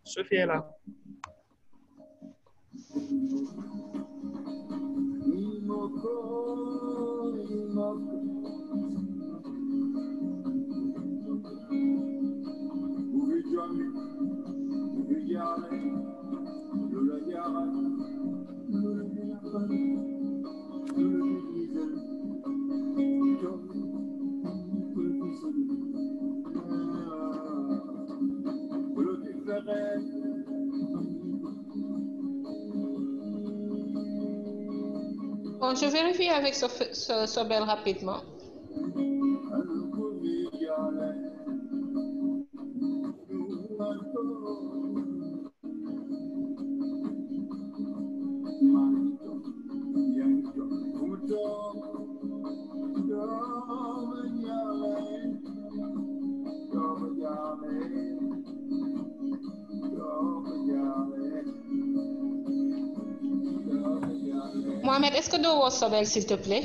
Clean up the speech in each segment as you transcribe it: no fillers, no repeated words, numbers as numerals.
Sophie est là. Bon, je vérifie avec Sobel rapidement. Mohamed, est-ce que doo woo Sobel s'il te plaît?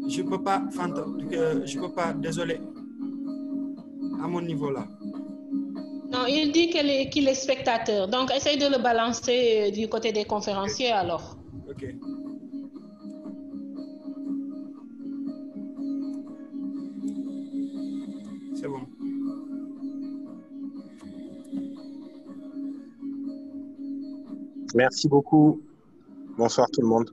Je peux pas, Fanta, je peux pas, désolé. À mon niveau là. Non, il dit qu'il est spectateur. Donc, essaye de le balancer du côté des conférenciers alors. Ok. C'est bon. Merci beaucoup. Bonsoir tout le monde.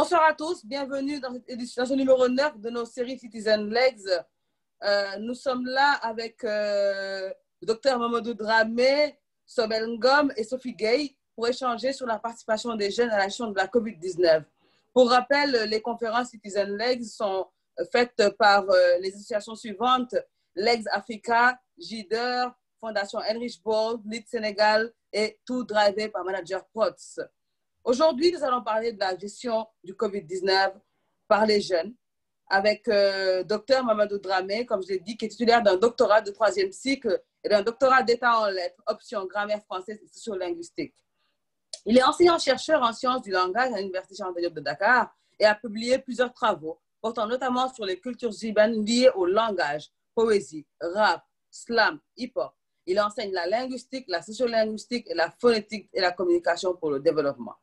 Bonsoir à tous, bienvenue dans cette édition, dans ce numéro 9 de nos séries Citizen Legs. Nous sommes là avec le docteur Mamadou Dramé, Sobel Ngom et Sophie Gueye pour échanger sur la participation des jeunes à la gestion de la COVID-19. Pour rappel, les conférences Citizen Legs sont faites par les associations suivantes: Legs Africa, JIDER, Fondation Heinrich Böll, Lead Sénégal et tout drivé par Manager POTS. Aujourd'hui, nous allons parler de la gestion du COVID-19 par les jeunes avec Dr Mamadou Dramé, comme je l'ai dit, qui est titulaire d'un doctorat de 3e cycle et d'un doctorat d'État en lettres, option grammaire française et sociolinguistique. Il est enseignant-chercheur en sciences du langage à l'Université Cheikh Anta Diop de Dakar et a publié plusieurs travaux portant notamment sur les cultures urbaines liées au langage, poésie, rap, slam, hip-hop. Il enseigne la linguistique, la sociolinguistique et la phonétique et la communication pour le développement.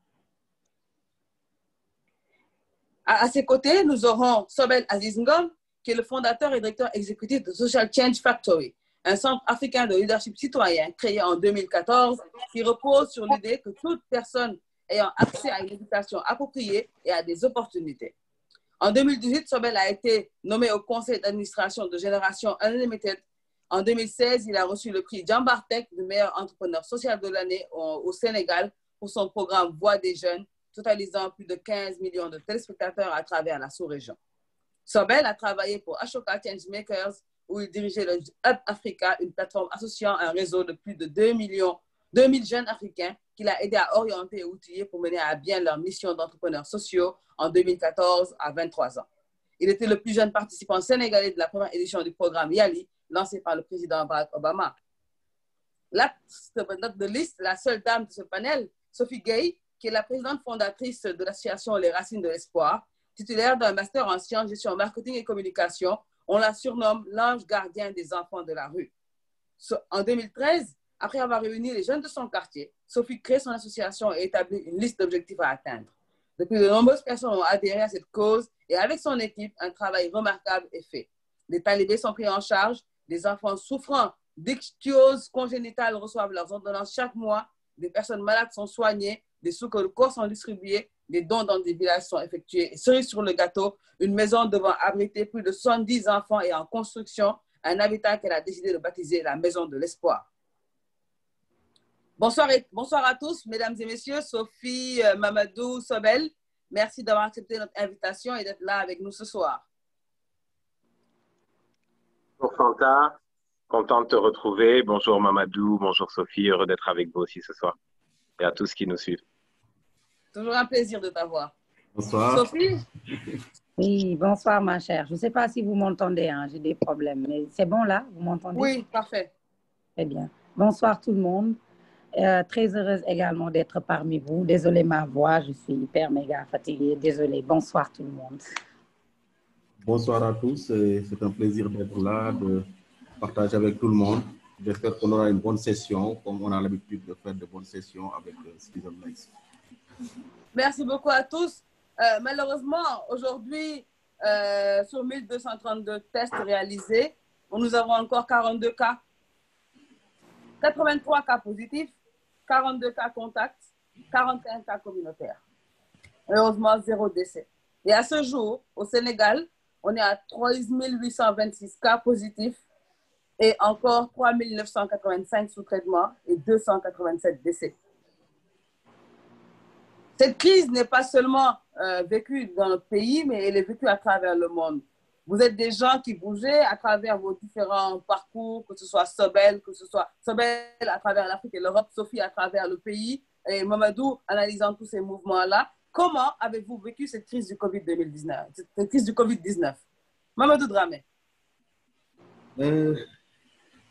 À ses côtés, nous aurons Sobel Aziz Ngom, qui est le fondateur et directeur exécutif de Social Change Factory, un centre africain de leadership citoyen créé en 2014 qui repose sur l'idée que toute personne ayant accès à une éducation appropriée et à des opportunités. En 2018, Sobel a été nommé au conseil d'administration de Génération Unlimited. En 2016, il a reçu le prix Djambartek du meilleur entrepreneur social de l'année au Sénégal pour son programme Voix des jeunes, totalisant plus de 15 millions de téléspectateurs à travers la sous-région. Sobel a travaillé pour Ashoka Changemakers, où il dirigeait le Hub Africa, une plateforme associant un réseau de plus de 2000 jeunes africains qu'il a aidé à orienter et outiller pour mener à bien leur mission d'entrepreneurs sociaux en 2014 à 23 ans. Il était le plus jeune participant sénégalais de la première édition du programme YALI, lancé par le président Barack Obama. Last but not the least, la seule dame de ce panel, Sophie Gueye, qui est la présidente fondatrice de l'association Les Racines de l'Espoir, titulaire d'un master en sciences, gestion, marketing et communication. On la surnomme l'ange gardien des enfants de la rue. En 2013, après avoir réuni les jeunes de son quartier, Sophie crée son association et établit une liste d'objectifs à atteindre. Depuis, de nombreuses personnes ont adhéré à cette cause et avec son équipe, un travail remarquable est fait. Les talibés sont pris en charge, des enfants souffrant d'ichthyose congénitale reçoivent leurs ordonnances chaque mois, des personnes malades sont soignées, des sucres de corps sont distribués, des dons dans des villages sont effectués. Et cerise sur le gâteau, une maison devant abriter plus de 70 enfants est en construction, un habitat qu'elle a décidé de baptiser la Maison de l'Espoir. Bonsoir à tous, mesdames et messieurs, Sophie, Mamadou, Sobel. Merci d'avoir accepté notre invitation et d'être là avec nous ce soir. Bonjour Fanta, content de te retrouver. Bonjour Mamadou, bonjour Sophie, heureux d'être avec vous aussi ce soir. Et à tous qui nous suivent. Toujours un plaisir de t'avoir. Bonsoir. Sophie? Oui, bonsoir ma chère. Je ne sais pas si vous m'entendez, hein, j'ai des problèmes, mais c'est bon là, vous m'entendez? Oui, parfait. Très bien. Bonsoir tout le monde. Très heureuse également d'être parmi vous. Désolée ma voix, je suis hyper méga fatiguée. Désolée. Bonsoir tout le monde. Bonsoir à tous. C'est un plaisir d'être là, de partager avec tout le monde. J'espère qu'on aura une bonne session, comme on a l'habitude de faire de bonnes sessions avec Citizen Legs. Merci beaucoup à tous. Malheureusement, aujourd'hui, sur 1232 tests réalisés, nous avons encore 42 cas. 83 cas positifs, 42 cas contacts, 41 cas communautaires. Heureusement, 0 décès. Et à ce jour, au Sénégal, on est à 3826 cas positifs et encore 3985 sous traitement et 287 décès. Cette crise n'est pas seulement vécue dans notre pays, mais elle est vécue à travers le monde. Vous êtes des gens qui bougeaient à travers vos différents parcours, que ce soit Sobel, à travers l'Afrique et l'Europe, Sophie à travers le pays, et Mamadou analysant tous ces mouvements-là. Comment avez-vous vécu cette crise du Covid-19, cette crise du Covid-19? Mamadou Dramé.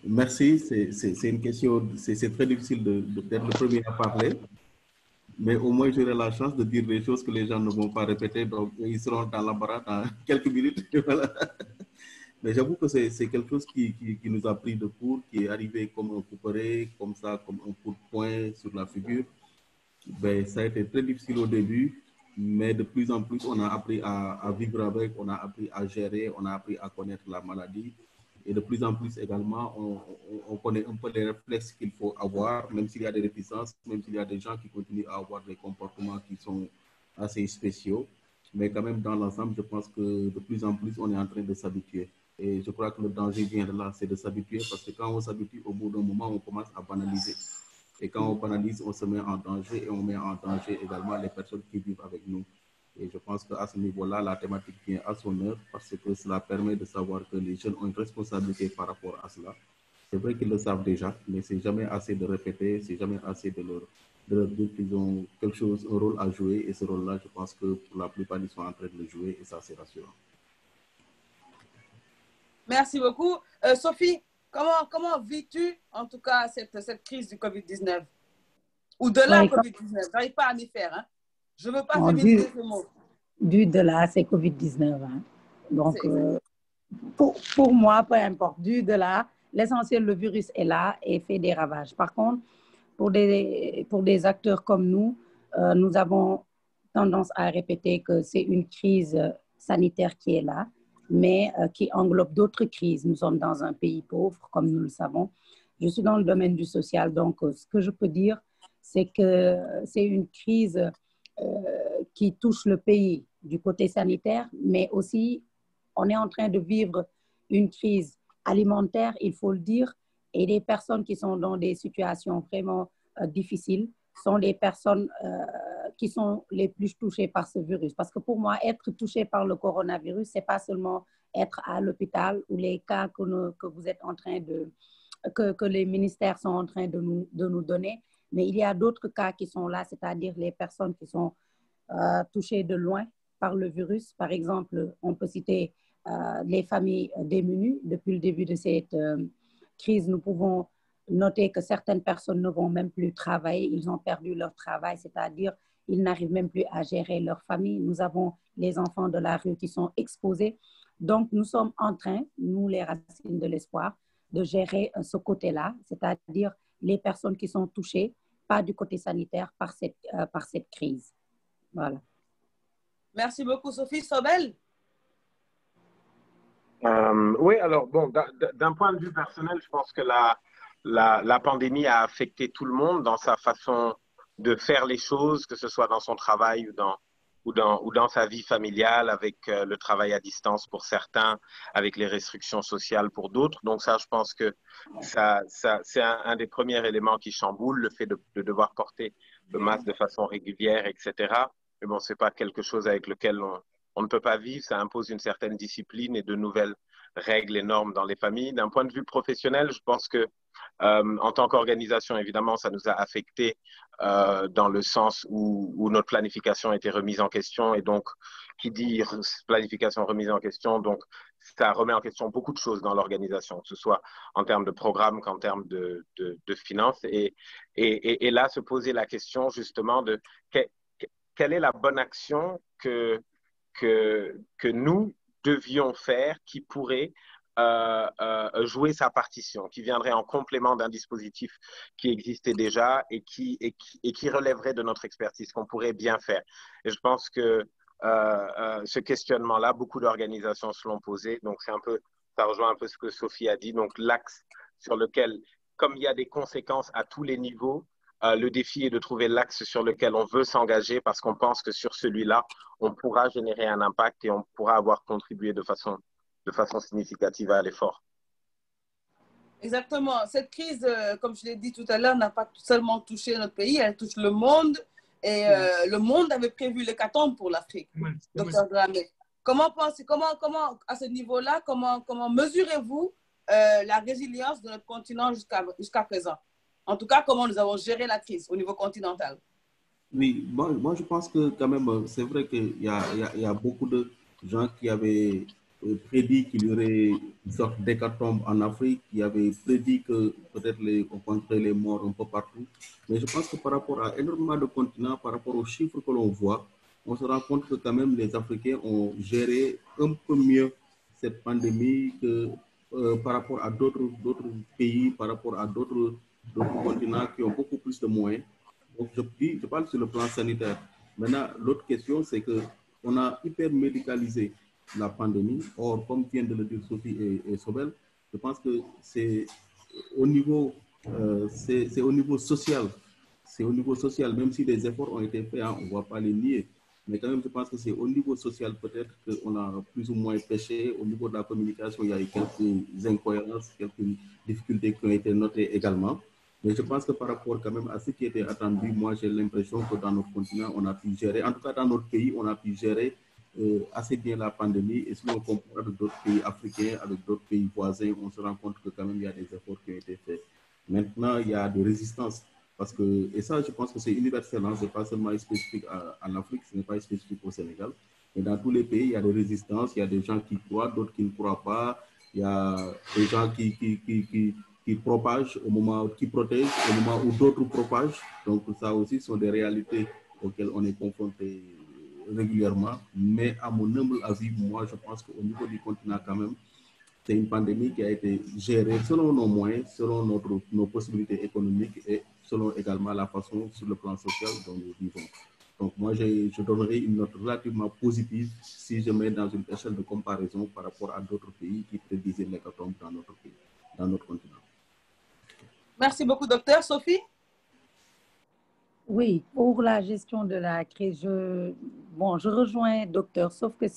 Merci, c'est une question, c'est très difficile d'être le premier à parler, mais au moins j'aurai la chance de dire des choses que les gens ne vont pas répéter, donc ils seront dans l'embarras dans quelques minutes. Voilà. Mais j'avoue que c'est quelque chose qui nous a pris de court, qui est arrivé comme un couperet, comme ça, comme un coup de poing sur la figure. Ben, ça a été très difficile au début, mais de plus en plus, on a appris à vivre avec, on a appris à gérer, on a appris à connaître la maladie. Et de plus en plus également, on connaît un peu les réflexes qu'il faut avoir, même s'il y a des réticences, même s'il y a des gens qui continuent à avoir des comportements qui sont assez spéciaux. Mais quand même, dans l'ensemble, je pense que de plus en plus, on est en train de s'habituer. Et je crois que le danger vient de là, c'est de s'habituer, parce que quand on s'habitue, au bout d'un moment, on commence à banaliser. Et quand on banalise, on se met en danger et on met en danger également les personnes qui vivent avec nous. Et je pense qu'à ce niveau-là, la thématique vient à son heure parce que cela permet de savoir que les jeunes ont une responsabilité par rapport à cela. C'est vrai qu'ils le savent déjà, mais c'est jamais assez de répéter, c'est jamais assez de leur dire qu'ils ont quelque chose, un rôle à jouer. Et ce rôle-là, je pense que pour la plupart, ils sont en train de le jouer et ça, c'est rassurant. Merci beaucoup. Sophie, comment vis-tu, en tout cas, cette crise du Covid-19 ou de la Covid-19? Je n'arrive pas à m'y faire. Hein? Je ne veux pas féminiser ce mot. Du de là, c'est Covid-19. Hein? Donc, pour moi, peu importe. Du de là, l'essentiel, le virus est là et fait des ravages. Par contre, pour des acteurs comme nous, nous avons tendance à répéter que c'est une crise sanitaire qui est là, mais qui englobe d'autres crises. Nous sommes dans un pays pauvre, comme nous le savons. Je suis dans le domaine du social, donc ce que je peux dire, c'est que c'est une crise qui touche le pays du côté sanitaire, mais aussi on est en train de vivre une crise alimentaire, il faut le dire, et les personnes qui sont dans des situations vraiment difficiles sont les personnes qui sont les plus touchées par ce virus. Parce que pour moi, être touché par le coronavirus, ce n'est pas seulement être à l'hôpital ou les cas que vous êtes en train que les ministères sont en train de nous donner, mais il y a d'autres cas qui sont là, c'est-à-dire les personnes qui sont touchées de loin par le virus. Par exemple, on peut citer les familles démunies. Depuis le début de cette crise, nous pouvons noter que certaines personnes ne vont même plus travailler. Ils ont perdu leur travail, c'est-à-dire ils n'arrivent même plus à gérer leur famille. Nous avons les enfants de la rue qui sont exposés. Donc, nous sommes en train, nous les racines de l'espoir, de gérer ce côté-là, c'est-à-dire les personnes qui sont touchées, pas du côté sanitaire, par cette crise. Voilà. Merci beaucoup, Sophie. Sobel? Oui, alors bon, d'un point de vue personnel, je pense que la pandémie a affecté tout le monde dans sa façon de faire les choses, que ce soit dans son travail ou dans sa vie familiale, avec le travail à distance pour certains, avec les restrictions sociales pour d'autres. Donc ça, je pense que c'est un des premiers éléments qui chamboule, le fait de devoir porter le masque de façon régulière, etc. Mais bon, c'est pas quelque chose avec lequel on ne peut pas vivre, ça impose une certaine discipline et de nouvelles règles et normes dans les familles. D'un point de vue professionnel, je pense que en tant qu'organisation, évidemment, ça nous a affecté dans le sens où notre planification a été remise en question. Et donc, qui dit planification remise en question, donc ça remet en question beaucoup de choses dans l'organisation, que ce soit en termes de programme qu'en termes de finances. Et là, se poser la question justement de quelle est la bonne action que nous devions faire qui pourrait jouer sa partition, qui viendrait en complément d'un dispositif qui existait déjà et qui relèverait de notre expertise, qu'on pourrait bien faire. Et je pense que ce questionnement-là, beaucoup d'organisations se l'ont posé. Donc, ça rejoint un peu ce que Sophie a dit. Donc, l'axe sur lequel, comme il y a des conséquences à tous les niveaux, le défi est de trouver l'axe sur lequel on veut s'engager parce qu'on pense que sur celui-là, on pourra générer un impact et on pourra avoir contribué de façon significative à l'effort. Exactement. Cette crise, comme je l'ai dit tout à l'heure, n'a pas seulement touché notre pays, elle touche le monde. Et le monde avait prévu l'hécatombe pour l'Afrique. Docteur Dramé, comment à ce niveau-là, comment mesurez-vous la résilience de notre continent jusqu'à présent? En tout cas, comment nous avons géré la crise au niveau continental? Oui, moi je pense que quand même, c'est vrai qu'il y a beaucoup de gens qui avaient prédit qu'il y aurait une sorte d'hécatombe en Afrique, qui avaient prédit que peut-être on compterait les morts un peu partout. Mais je pense que par rapport à énormément de continents, par rapport aux chiffres que l'on voit, on se rend compte que quand même les Africains ont géré un peu mieux cette pandémie que par rapport à d'autres pays, par rapport à d'autres continents qui ont beaucoup plus de moyens. Donc je parle sur le plan sanitaire. Maintenant, l'autre question, c'est qu'on a hyper médicalisé la pandémie. Or, comme vient de le dire Sophie et Sobel, je pense que c'est au niveau social. C'est au niveau social, même si des efforts ont été faits, hein, on ne va pas les nier. Mais quand même, je pense que c'est au niveau social peut-être qu'on a plus ou moins pêché. Au niveau de la communication, il y a eu quelques incohérences, quelques difficultés qui ont été notées également. Mais je pense que par rapport quand même à ce qui était attendu, moi j'ai l'impression que dans notre continent, on a pu gérer, en tout cas dans notre pays, on a pu gérer assez bien la pandémie. Et si on compare avec d'autres pays africains, avec d'autres pays voisins, on se rend compte que quand même il y a des efforts qui ont été faits. Maintenant, il y a des résistances. Parce que, et ça, je pense que c'est universel, hein, ce n'est pas seulement spécifique en Afrique, ce n'est pas spécifique au Sénégal. Mais dans tous les pays, il y a des résistances, il y a des gens qui croient, d'autres qui ne croient pas, il y a des gens qui propagent au moment, qui protègent au moment où d'autres propagent. Donc, ça aussi sont des réalités auxquelles on est confronté régulièrement. Mais à mon humble avis, moi, je pense qu'au niveau du continent, quand même, c'est une pandémie qui a été gérée selon nos moyens, selon nos possibilités économiques et selon également la façon sur le plan social dont nous vivons. Donc moi, je donnerai une note relativement positive si je mets dans une échelle de comparaison par rapport à d'autres pays qui prédisaient l'hécatombe dans notre pays, dans notre continent. Merci beaucoup, docteur. Sophie? Oui, pour la gestion de la crise, je rejoins docteur, sauf que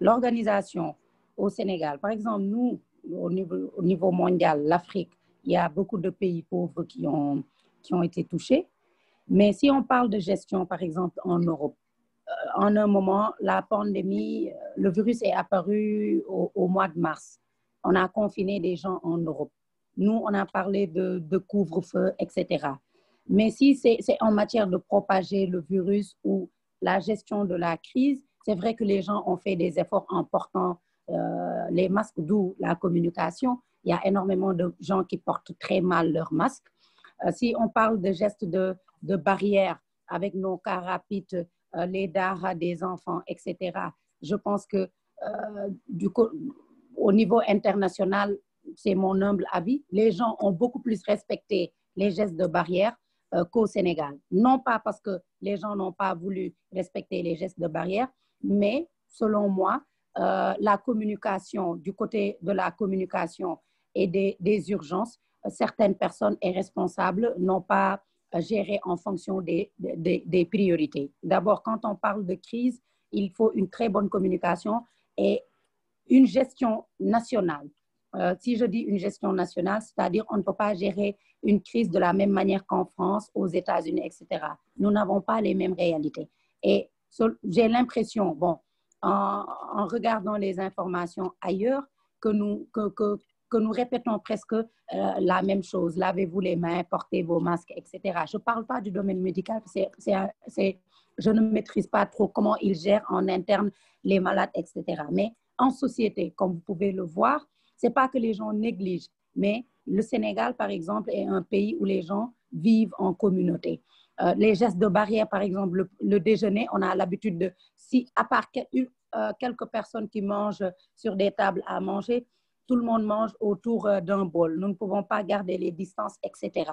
l'organisation au Sénégal, par exemple, nous, au niveau mondial, l'Afrique, il y a beaucoup de pays pauvres qui ont été touchés. Mais si on parle de gestion, par exemple, en Europe, en un moment, la pandémie, le virus est apparu au mois de mars. On a confiné des gens en Europe. Nous, on a parlé de couvre-feu, etc. Mais si c'est en matière de propager le virus ou la gestion de la crise, c'est vrai que les gens ont fait des efforts en portant les masques, d'où la communication. Il y a énormément de gens qui portent très mal leurs masques. Si on parle de gestes de barrières avec nos cas rapides, les DARA des enfants, etc., je pense que au niveau international, c'est mon humble avis, les gens ont beaucoup plus respecté les gestes de barrière qu'au Sénégal. Non pas parce que les gens n'ont pas voulu respecter les gestes de barrière, mais selon moi, la communication, du côté de la communication et des urgences, certaines personnes irresponsables n'ont pas géré en fonction des priorités. D'abord, quand on parle de crise, il faut une très bonne communication et une gestion nationale. Si je dis une gestion nationale, c'est-à-dire on ne peut pas gérer une crise de la même manière qu'en France, aux États-Unis, etc. Nous n'avons pas les mêmes réalités. Et j'ai l'impression, bon, en regardant les informations ailleurs, que nous répétons presque la même chose. Lavez-vous les mains, portez vos masques, etc. Je ne parle pas du domaine médical, je ne maîtrise pas trop comment ils gèrent en interne les malades, etc. Mais en société, comme vous pouvez le voir, ce n'est pas que les gens négligent, mais le Sénégal, par exemple, est un pays où les gens vivent en communauté. Les gestes de barrière, par exemple, le déjeuner, on a l'habitude de, si à part quelques personnes qui mangent sur des tables à manger, tout le monde mange autour d'un bol. Nous ne pouvons pas garder les distances, etc.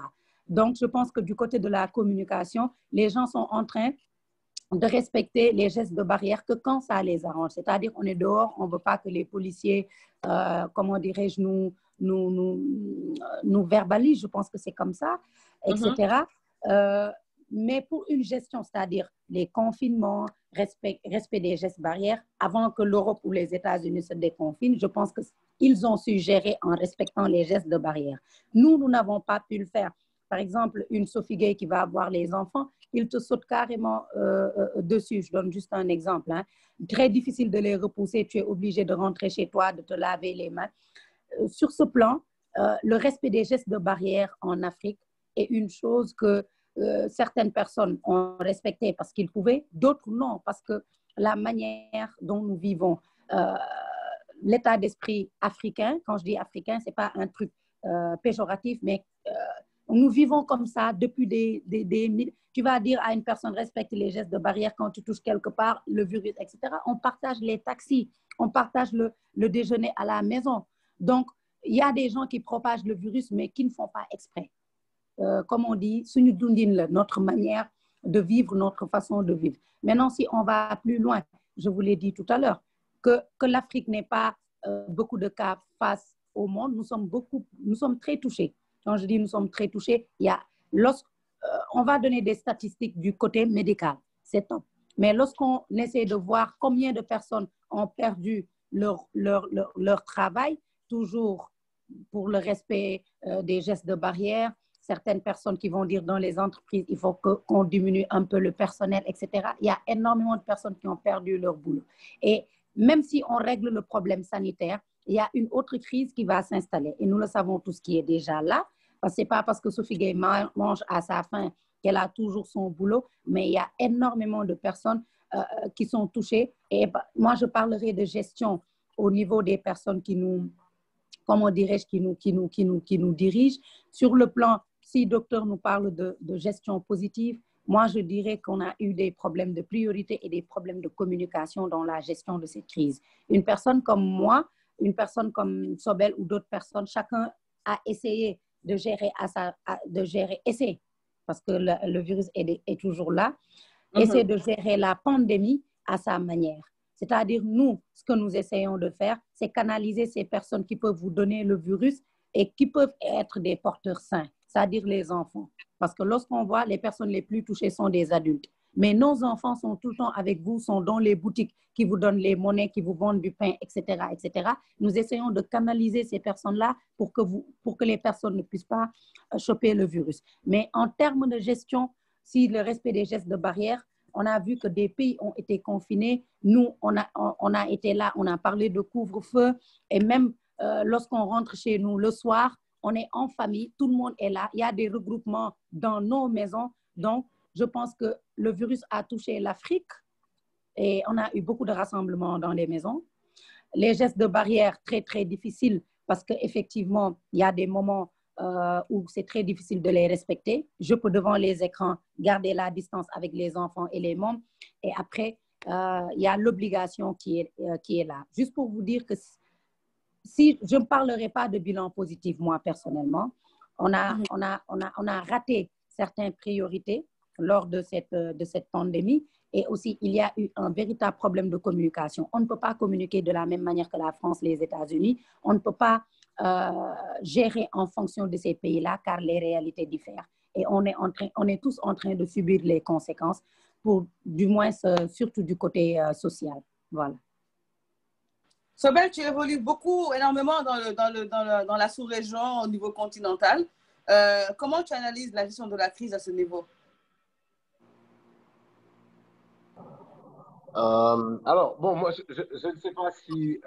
Donc, je pense que du côté de la communication, les gens sont en train de respecter les gestes de barrière que quand ça les arrange. C'est-à-dire, on est dehors, on ne veut pas que les policiers, comment dirais-je, nous verbalisent, je pense que c'est comme ça, etc. Mais pour une gestion, c'est-à-dire les confinements, respect des gestes barrières, avant que l'Europe ou les États-Unis se déconfinent, je pense qu'ils ont su gérer en respectant les gestes de barrière. Nous n'avons pas pu le faire. Par exemple, une Sophie Gay qui va avoir les enfants, il te saute carrément dessus. Je donne juste un exemple. Hein. Très difficile de les repousser. Tu es obligé de rentrer chez toi, de te laver les mains. Sur ce plan, le respect des gestes de barrière en Afrique est une chose que certaines personnes ont respecté parce qu'ils pouvaient, d'autres non, parce que la manière dont nous vivons, l'état d'esprit africain, quand je dis africain, ce n'est pas un truc péjoratif, mais nous vivons comme ça depuis des... Tu vas dire à une personne, respecte les gestes de barrière quand tu touches quelque part, le virus, etc. On partage les taxis, on partage le déjeuner à la maison. Donc, il y a des gens qui propagent le virus, mais qui ne font pas exprès. Comme on dit, notre manière de vivre, notre façon de vivre. Maintenant, si on va plus loin, je vous l'ai dit tout à l'heure, que l'Afrique n'ait pas beaucoup de cas face au monde, nous sommes très touchés. Quand je dis nous sommes très touchés, on va donner des statistiques du côté médical. C'est top. Mais lorsqu'on essaie de voir combien de personnes ont perdu leur travail, toujours pour le respect des gestes de barrière, certaines personnes qui vont dire dans les entreprises, il faut qu'on diminue un peu le personnel, etc. Il y a énormément de personnes qui ont perdu leur boulot. Et même si on règle le problème sanitaire, il y a une autre crise qui va s'installer. Et nous le savons tous qui est déjà là. Ce n'est pas parce que Sophie Gaye mange à sa faim qu'elle a toujours son boulot, mais il y a énormément de personnes qui sont touchées. Et moi, je parlerai de gestion au niveau des personnes qui nous, comment dirais-je, qui nous dirigent. Sur le plan, si le docteur nous parle de gestion positive, moi, je dirais qu'on a eu des problèmes de priorité et des problèmes de communication dans la gestion de cette crise. Une personne comme moi, une personne comme Sobel ou d'autres personnes, chacun a essayé de gérer, essaie, parce que le virus est toujours là, essaie de gérer la pandémie à sa manière. C'est-à-dire, nous, ce que nous essayons de faire, c'est canaliser ces personnes qui peuvent vous donner le virus et qui peuvent être des porteurs sains, c'est-à-dire les enfants. Parce que lorsqu'on voit, les personnes les plus touchées sont des adultes. Mais nos enfants sont tout le temps avec vous, sont dans les boutiques qui vous donnent les monnaies, qui vous vendent du pain, etc., etc. Nous essayons de canaliser ces personnes-là pour que les personnes ne puissent pas choper le virus. Mais en termes de gestion, si le respect des gestes de barrière, on a vu que des pays ont été confinés. Nous, on a été là, on a parlé de couvre-feu. Et même lorsqu'on rentre chez nous le soir, on est en famille, tout le monde est là. Il y a des regroupements dans nos maisons. Donc, je pense que le virus a touché l'Afrique et on a eu beaucoup de rassemblements dans les maisons. Les gestes de barrière, très, très difficiles parce qu'effectivement, il y a des moments où c'est très difficile de les respecter. Je peux devant les écrans garder la distance avec les enfants et les membres. Et après, il y a l'obligation qui est là. Juste pour vous dire que si je ne parlerai pas de bilan positif, moi, personnellement, on a raté certaines priorités lors de cette pandémie. Et aussi, il y a eu un véritable problème de communication. On ne peut pas communiquer de la même manière que la France, les États-Unis. On ne peut pas gérer en fonction de ces pays-là, car les réalités diffèrent. Et on est tous en train de subir les conséquences, pour, du moins, surtout du côté social. Voilà. Sobel, tu évolues énormément dans la sous-région au niveau continental. Comment tu analyses la gestion de la crise à ce niveau? Alors, bon, moi, je ne sais pas si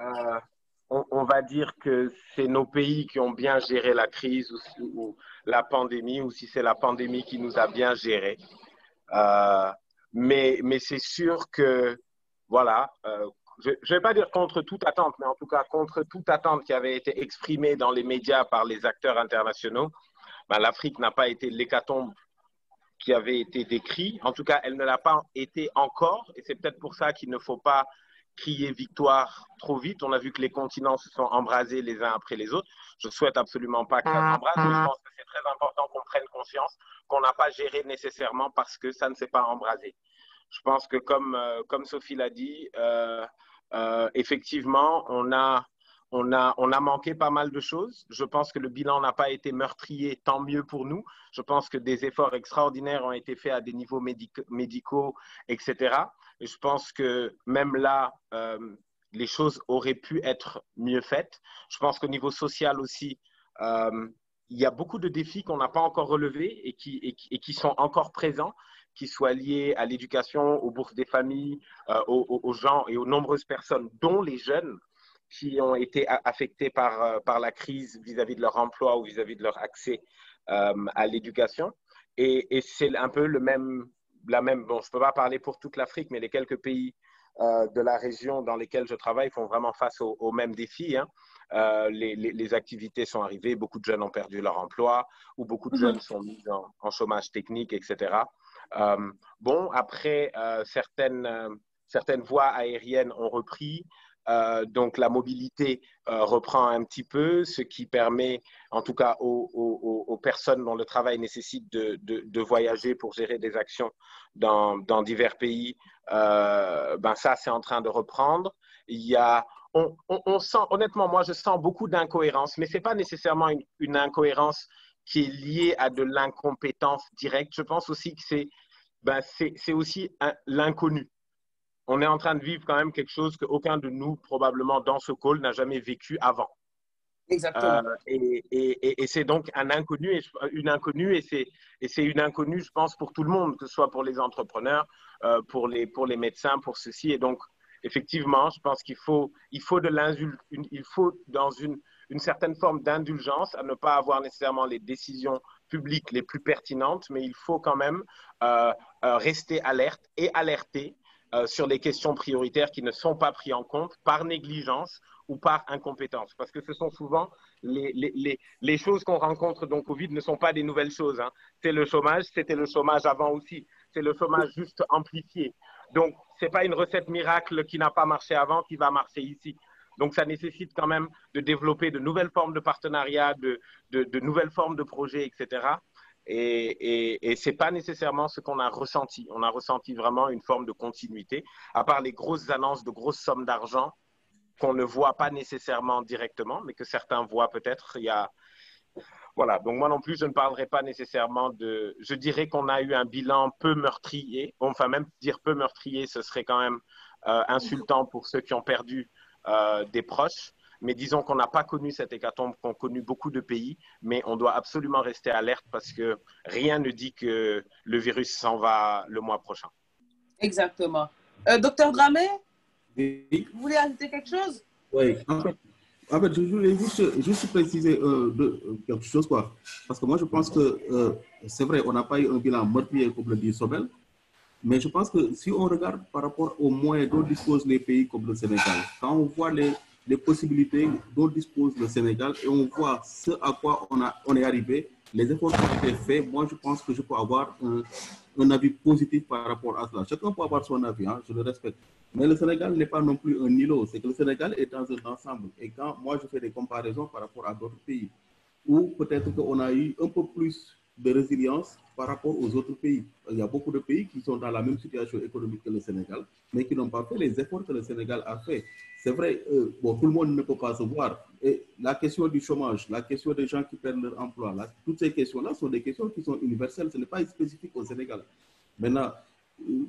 on va dire que c'est nos pays qui ont bien géré la crise ou la pandémie, ou si c'est la pandémie qui nous a bien géré. Mais c'est sûr que, voilà, je ne vais pas dire contre toute attente, mais en tout cas contre toute attente qui avait été exprimée dans les médias par les acteurs internationaux, ben, l'Afrique n'a pas été l'hécatombe qui avait été décrit. En tout cas, elle ne l'a pas été encore. Et c'est peut-être pour ça qu'il ne faut pas crier victoire trop vite. On a vu que les continents se sont embrasés les uns après les autres. Je ne souhaite absolument pas que ça s'embrase, mais je pense que c'est très important qu'on prenne conscience qu'on n'a pas géré nécessairement parce que ça ne s'est pas embrasé. Je pense que comme Sophie l'a dit, effectivement, on a manqué pas mal de choses. Je pense que le bilan n'a pas été meurtrier, tant mieux pour nous. Je pense que des efforts extraordinaires ont été faits à des niveaux médicaux, etc. Et je pense que même là, les choses auraient pu être mieux faites. Je pense qu'au niveau social aussi, il y a beaucoup de défis qu'on n'a pas encore relevés et qui sont encore présents, qui soient liés à l'éducation, aux bourses des familles, aux gens et aux nombreuses personnes, dont les jeunes, qui ont été affectés par la crise vis-à-vis de leur emploi ou vis-à-vis de leur accès à l'éducation. Et c'est un peu la même, bon, je ne peux pas parler pour toute l'Afrique, mais les quelques pays de la région dans lesquels je travaille font vraiment face aux mêmes défis. Hein. Les activités sont arrivées, beaucoup de jeunes ont perdu leur emploi, ou beaucoup de jeunes sont mis en chômage technique, etc. Bon, après, certaines voies aériennes ont repris. Donc la mobilité reprend un petit peu, ce qui permet en tout cas aux personnes dont le travail nécessite de voyager pour gérer des actions dans divers pays. Ben ça, c'est en train de reprendre. Il y a, on sent, honnêtement, moi je sens beaucoup d'incohérence, mais ce n'est pas nécessairement une incohérence qui est liée à de l'incompétence directe. Je pense aussi que c'est aussi l'inconnu. on est en train de vivre quand même quelque chose qu'aucun de nous, probablement dans ce call, n'a jamais vécu avant. Exactement. Et c'est donc un inconnu, une inconnue, et c'est une inconnue, je pense, pour tout le monde, que ce soit pour les entrepreneurs, pour les médecins, pour ceci. Et donc, effectivement, je pense qu'il faut dans une certaine forme d'indulgence à ne pas avoir nécessairement les décisions publiques les plus pertinentes, mais il faut quand même rester alerte et alerter sur les questions prioritaires qui ne sont pas prises en compte par négligence ou par incompétence. Parce que ce sont souvent les choses qu'on rencontre dans Covid ne sont pas des nouvelles choses. Hein. C'est le chômage, c'était le chômage avant aussi. C'est le chômage juste amplifié. Donc, ce n'est pas une recette miracle qui n'a pas marché avant qui va marcher ici. Donc, ça nécessite quand même de développer de nouvelles formes de partenariats, de nouvelles formes de projets, etc. Et ce n'est pas nécessairement ce qu'on a ressenti. On a ressenti vraiment une forme de continuité, à part les grosses annonces de grosses sommes d'argent qu'on ne voit pas nécessairement directement, mais que certains voient peut-être. Voilà, donc moi non plus, je ne parlerai pas nécessairement de... Je dirais qu'on a eu un bilan peu meurtrier. Enfin, même dire peu meurtrier, ce serait quand même insultant pour ceux qui ont perdu des proches. Mais disons qu'on n'a pas connu cette hécatombe qu'ont connu beaucoup de pays, mais on doit absolument rester alerte parce que rien ne dit que le virus s'en va le mois prochain. Exactement. Docteur Dramé, Oui. vous voulez ajouter quelque chose? Oui, en fait, je voulais juste préciser quelque chose, quoi. Parce que moi, je pense que c'est vrai, on n'a pas eu un bilan meurtrier, comme le dit Sobel, mais je pense que si on regarde par rapport aux moyens dont disposent les pays comme le Sénégal, quand on voit les possibilités dont dispose le Sénégal et on voit ce à quoi on est arrivé, les efforts qui ont été faits, moi, je pense que je peux avoir un avis positif par rapport à cela. Chacun peut avoir son avis, hein, je le respecte. Mais le Sénégal n'est pas non plus un îlot, c'est que le Sénégal est dans un ensemble. Et quand moi je fais des comparaisons par rapport à d'autres pays, où peut-être qu'on a eu un peu plus de résilience par rapport aux autres pays. Il y a beaucoup de pays qui sont dans la même situation économique que le Sénégal, mais qui n'ont pas fait les efforts que le Sénégal a fait. C'est vrai, bon, tout le monde ne peut pas se voir. Et la question du chômage, la question des gens qui perdent leur emploi, toutes ces questions-là sont des questions qui sont universelles. Ce n'est pas spécifique au Sénégal. Maintenant,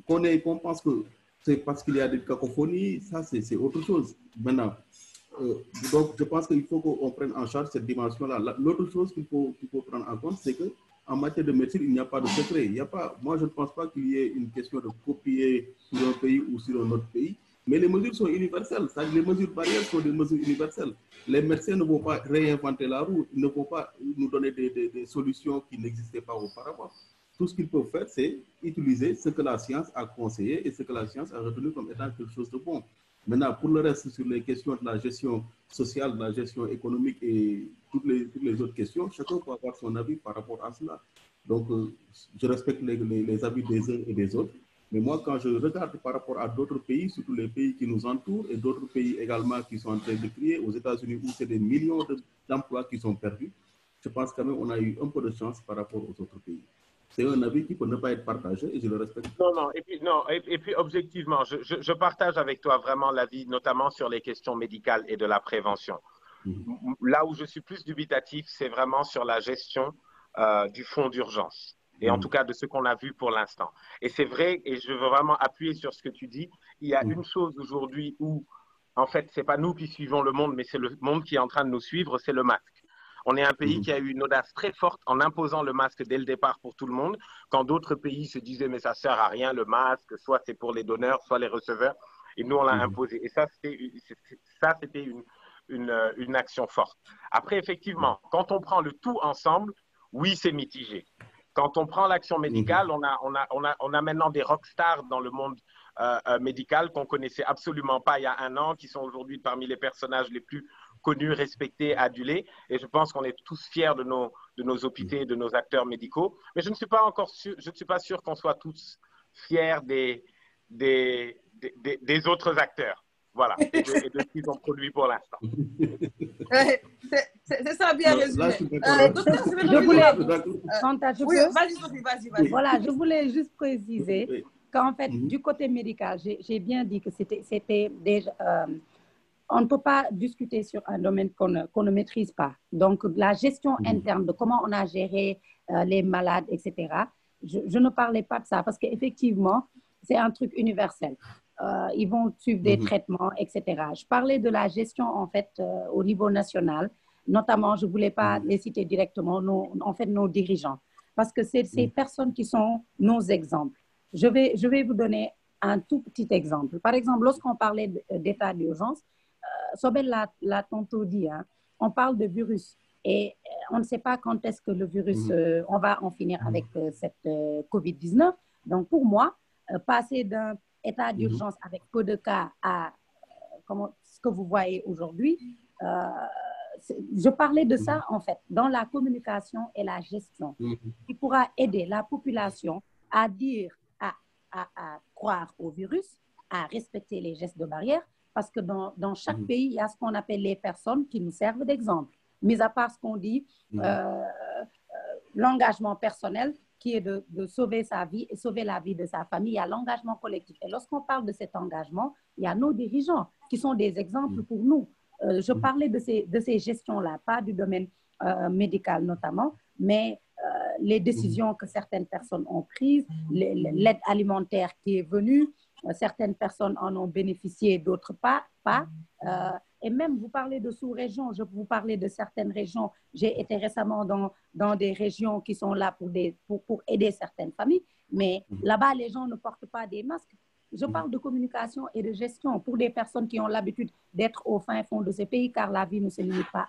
qu'on pense que c'est parce qu'il y a des cacophonies, ça c'est autre chose. Maintenant, donc je pense qu'il faut qu'on prenne en charge cette dimension-là. L'autre chose qu'il faut prendre en compte, c'est qu'en matière de médecine, il n'y a pas de secret. Il y a pas, moi, je ne pense pas qu'il y ait une question de copier sur un pays ou sur un autre pays, mais les mesures sont universelles. Les mesures barrières sont des mesures universelles. Les médecins ne vont pas réinventer la roue, ils ne vont pas nous donner des solutions qui n'existaient pas auparavant. Tout ce qu'ils peuvent faire, c'est utiliser ce que la science a conseillé et ce que la science a retenu comme étant quelque chose de bon. Maintenant, pour le reste, sur les questions de la gestion sociale, de la gestion économique et toutes les autres questions, chacun peut avoir son avis par rapport à cela. Donc, je respecte les avis des uns et des autres. Mais moi, quand je regarde par rapport à d'autres pays, surtout les pays qui nous entourent et d'autres pays également qui sont en train de crier, aux États-Unis où c'est des millions d'emplois qui sont perdus, je pense quand même qu'on a eu un peu de chance par rapport aux autres pays. C'est un avis qui peut ne pas être partagé et je le respecte. Non, et puis objectivement, je partage avec toi vraiment l'avis, notamment sur les questions médicales et de la prévention. Là où je suis plus dubitatif, c'est vraiment sur la gestion du fonds d'urgence. Et en tout cas, de ce qu'on a vu pour l'instant. Et c'est vrai, et je veux vraiment appuyer sur ce que tu dis, il y a une chose aujourd'hui où, en fait, ce n'est pas nous qui suivons le monde, mais c'est le monde qui est en train de nous suivre, c'est le masque. On est un pays qui a eu une audace très forte en imposant le masque dès le départ pour tout le monde, quand d'autres pays se disaient mais ça ne sert à rien le masque, soit c'est pour les donneurs, soit les receveurs, et nous on l'a imposé. Et ça c'était une action forte. Après effectivement, quand on prend le tout ensemble, oui c'est mitigé. Quand on prend l'action médicale, on a maintenant des rockstars dans le monde médical qu'on ne connaissait absolument pas il y a un an, qui sont aujourd'hui parmi les personnages les plus connus, respectés, adulés. Et je pense qu'on est tous fiers de nos hôpitaux et de nos acteurs médicaux. Mais je ne suis pas sûr qu'on soit tous fiers des autres acteurs. Voilà, et de ce qu'ils ont produit pour l'instant. C'est ça, bien résumé. Vas-y. Voilà, je voulais juste préciser qu'en fait, du côté médical, j'ai bien dit que c'était déjà... on ne peut pas discuter sur un domaine qu'on ne maîtrise pas. Donc, la gestion interne de comment on a géré les malades, etc., je ne parlais pas de ça parce qu'effectivement, c'est un truc universel. ils vont suivre des traitements, etc. Je parlais de la gestion, en fait, au niveau national. Notamment, je ne voulais pas les citer directement, nos dirigeants. Parce que c'est ces personnes qui sont nos exemples. Je vais vous donner un tout petit exemple. Par exemple, lorsqu'on parlait d'état d'urgence, Sobel l'a tantôt dit, hein, on parle de virus et on ne sait pas quand est-ce que le virus, on va en finir avec cette COVID-19. Donc, pour moi, passer d'un état d'urgence avec peu de cas à ce que vous voyez aujourd'hui, je parlais de ça, en fait, dans la communication et la gestion, qui pourra aider la population à dire, à croire au virus, à respecter les gestes de barrière, parce que dans chaque pays, il y a ce qu'on appelle les personnes qui nous servent d'exemple. Mis à part ce qu'on dit, l'engagement personnel, qui est de sauver sa vie et sauver la vie de sa famille, il y a l'engagement collectif. Et lorsqu'on parle de cet engagement, il y a nos dirigeants qui sont des exemples pour nous. Je parlais de ces gestions-là, pas du domaine médical notamment, mais les décisions que certaines personnes ont prises, l'aide alimentaire qui est venue, certaines personnes en ont bénéficié, d'autres pas. Et même, vous parlez de sous-régions, je vous parlais de certaines régions. J'ai été récemment dans des régions qui sont là pour aider certaines familles, mais là-bas, les gens ne portent pas des masques. Je parle de communication et de gestion pour des personnes qui ont l'habitude d'être au fin fond de ces pays, car la vie ne se limite pas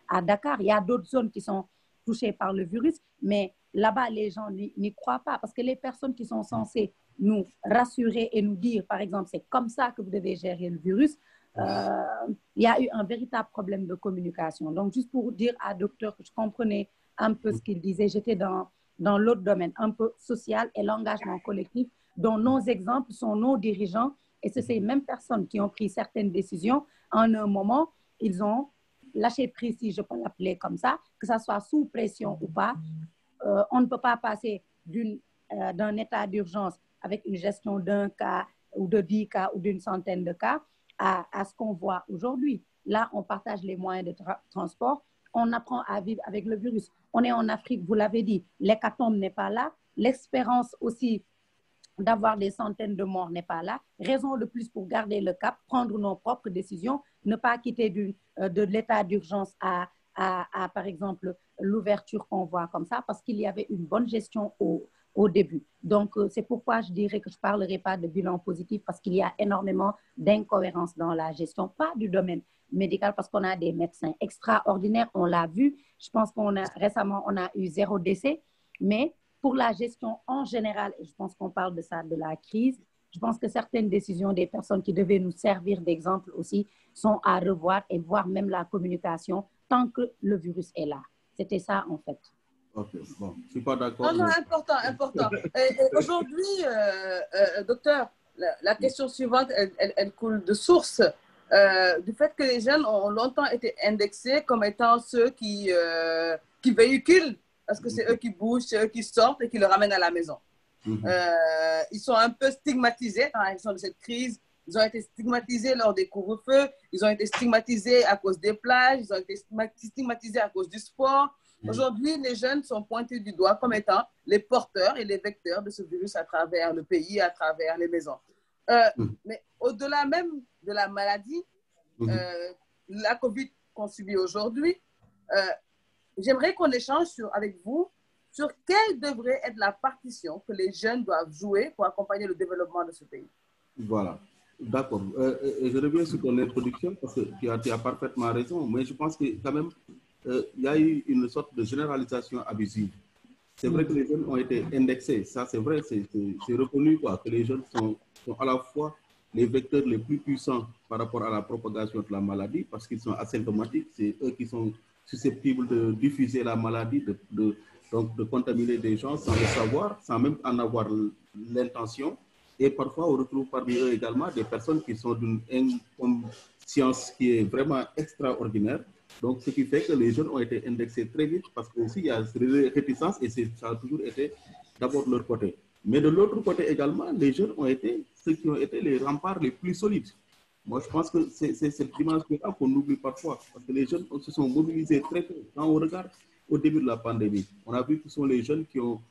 à Dakar. Il y a d'autres zones qui sont touchées par le virus, mais là-bas, les gens n'y croient pas, parce que les personnes qui sont censées nous rassurer et nous dire, par exemple, c'est comme ça que vous devez gérer le virus, il y a eu un véritable problème de communication. Donc, juste pour dire à docteur que je comprenais un peu ce qu'il disait, j'étais dans l'autre domaine, un peu social et l'engagement collectif, dont nos exemples sont nos dirigeants, et c'est ces mêmes personnes qui ont pris certaines décisions. En un moment, ils ont lâché prise, si je peux l'appeler comme ça, que ça soit sous pression ou pas. On ne peut pas passer d'un état d'urgence avec une gestion d'un cas ou de 10 cas ou d'une centaine de cas à ce qu'on voit aujourd'hui. Là, on partage les moyens de transport, on apprend à vivre avec le virus. On est en Afrique, vous l'avez dit, l'hécatombe n'est pas là, l'espérance aussi d'avoir des centaines de morts n'est pas là. Raison de plus pour garder le cap, prendre nos propres décisions, ne pas quitter de l'état d'urgence à, par exemple, l'ouverture qu'on voit comme ça, parce qu'il y avait une bonne gestion au début. Donc, c'est pourquoi je dirais que je ne parlerai pas de bilan positif, parce qu'il y a énormément d'incohérences dans la gestion, pas du domaine médical, parce qu'on a des médecins extraordinaires, on l'a vu. Je pense récemment, on a eu 0 décès, mais pour la gestion en général, et je pense qu'on parle de ça, de la crise, je pense que certaines décisions des personnes qui devaient nous servir d'exemple aussi sont à revoir, et voir même la communication tant que le virus est là. C'était ça, en fait. Ok, bon, je ne suis pas d'accord. Non, important. Et aujourd'hui, docteur, la question suivante, elle coule de source du fait que les jeunes ont longtemps été indexés comme étant ceux qui véhiculent, parce que c'est eux qui bougent, c'est eux qui sortent et qui le ramènent à la maison. Ils sont un peu stigmatisés dans la gestion de cette crise. Ils ont été stigmatisés lors des couvre-feux, ils ont été stigmatisés à cause des plages, ils ont été stigmatisés à cause du sport. Aujourd'hui, les jeunes sont pointés du doigt comme étant les porteurs et les vecteurs de ce virus à travers le pays, à travers les maisons. Mais au-delà même de la maladie, la COVID qu'on subit aujourd'hui, j'aimerais qu'on échange avec vous sur quelle devrait être la partition que les jeunes doivent jouer pour accompagner le développement de ce pays. Voilà, d'accord. Je reviens sur ton introduction parce que tu as parfaitement raison, mais je pense que quand même, il y a eu une sorte de généralisation abusive. C'est vrai que les jeunes ont été indexés, ça c'est vrai, c'est reconnu quoi, que les jeunes sont à la fois les vecteurs les plus puissants par rapport à la propagation de la maladie parce qu'ils sont asymptomatiques, c'est eux qui sont susceptibles de diffuser la maladie, donc de contaminer des gens sans le savoir, sans même en avoir l'intention. Et parfois, on retrouve parmi eux également des personnes qui sont d'une inconscience qui est vraiment extraordinaire. Donc, ce qui fait que les jeunes ont été indexés très vite parce qu'aussi, il y a cette réticence et ça a toujours été d'abord de leur côté. Mais de l'autre côté également, les jeunes ont été ceux qui ont été les remparts les plus solides. Moi, je pense que c'est cette dimension-là qu'on oublie parfois parce que les jeunes se sont mobilisés très tôt. Quand on regarde au début de la pandémie. On a vu que ce sont les jeunes qui ont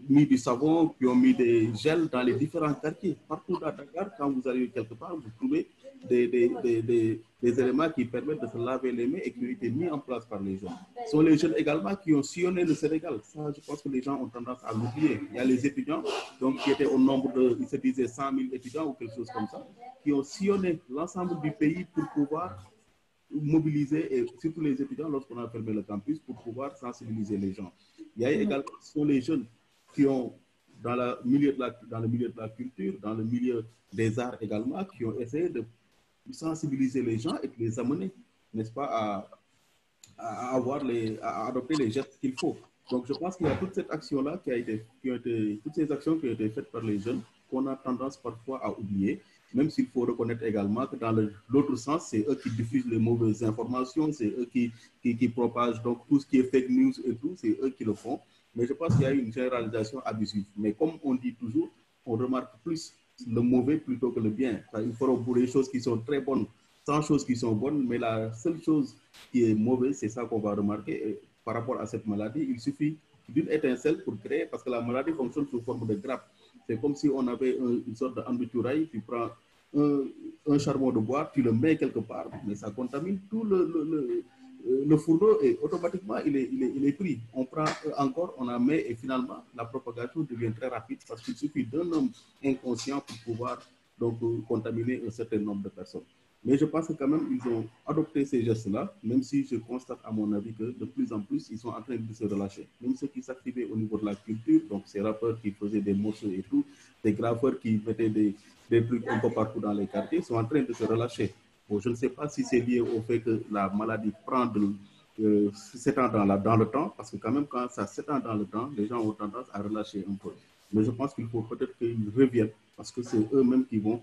mis du savon, qui ont mis des gels dans les différents quartiers. Partout à Dakar, quand vous arrivez quelque part, vous trouvez des éléments qui permettent de se laver les mains et qui ont été mis en place par les jeunes. Ce sont les jeunes également qui ont sillonné le Sénégal. Ça, je pense que les gens ont tendance à l'oublier. Il y a les étudiants, donc, qui étaient au nombre de, ils se disaient 100 000 étudiants ou quelque chose comme ça, qui ont sillonné l'ensemble du pays pour pouvoir mobiliser, et surtout les étudiants, lorsqu'on a fermé le campus, pour pouvoir sensibiliser les gens. Il y a également, ce sont les jeunes qui ont, dans le milieu de la culture, dans le milieu des arts également, qui ont essayé de sensibiliser les gens et de les amener, n'est-ce pas, à adopter les gestes qu'il faut. Donc, je pense qu'il y a toute cette action-là toutes ces actions qui ont été faites par les jeunes qu'on a tendance parfois à oublier, même s'il faut reconnaître également que dans l'autre sens, c'est eux qui diffusent les mauvaises informations, c'est eux qui propagent donc tout ce qui est fake news et tout, c'est eux qui le font. Mais je pense qu'il y a une généralisation abusive. Mais comme on dit toujours, on remarque plus le mauvais plutôt que le bien. Il faut pour les choses qui sont très bonnes, 100 choses qui sont bonnes, mais la seule chose qui est mauvaise, c'est ça qu'on va remarquer. Et par rapport à cette maladie, il suffit d'une étincelle pour créer, parce que la maladie fonctionne sous forme de grappe. C'est comme si on avait une sorte d'embouteillage, tu prends un charbon de bois, tu le mets quelque part, mais ça contamine tout le fourneau et automatiquement il est pris. On prend encore, on en met et finalement la propagation devient très rapide parce qu'il suffit d'un homme inconscient pour pouvoir donc contaminer un certain nombre de personnes. Mais je pense que quand même ils ont adopté ces gestes-là, même si je constate à mon avis que de plus en plus ils sont en train de se relâcher. Même ceux qui s'activaient au niveau de la culture, donc ces rappeurs qui faisaient des morceaux et tout, des graffeurs qui mettaient des trucs un peu partout dans les quartiers, sont en train de se relâcher. Bon, je ne sais pas si c'est lié au fait que la maladie prend s'étend dans le temps, parce que quand même quand ça s'étend dans le temps, les gens ont tendance à relâcher un peu. Mais je pense qu'il faut peut-être qu'ils reviennent, parce que c'est eux-mêmes qui vont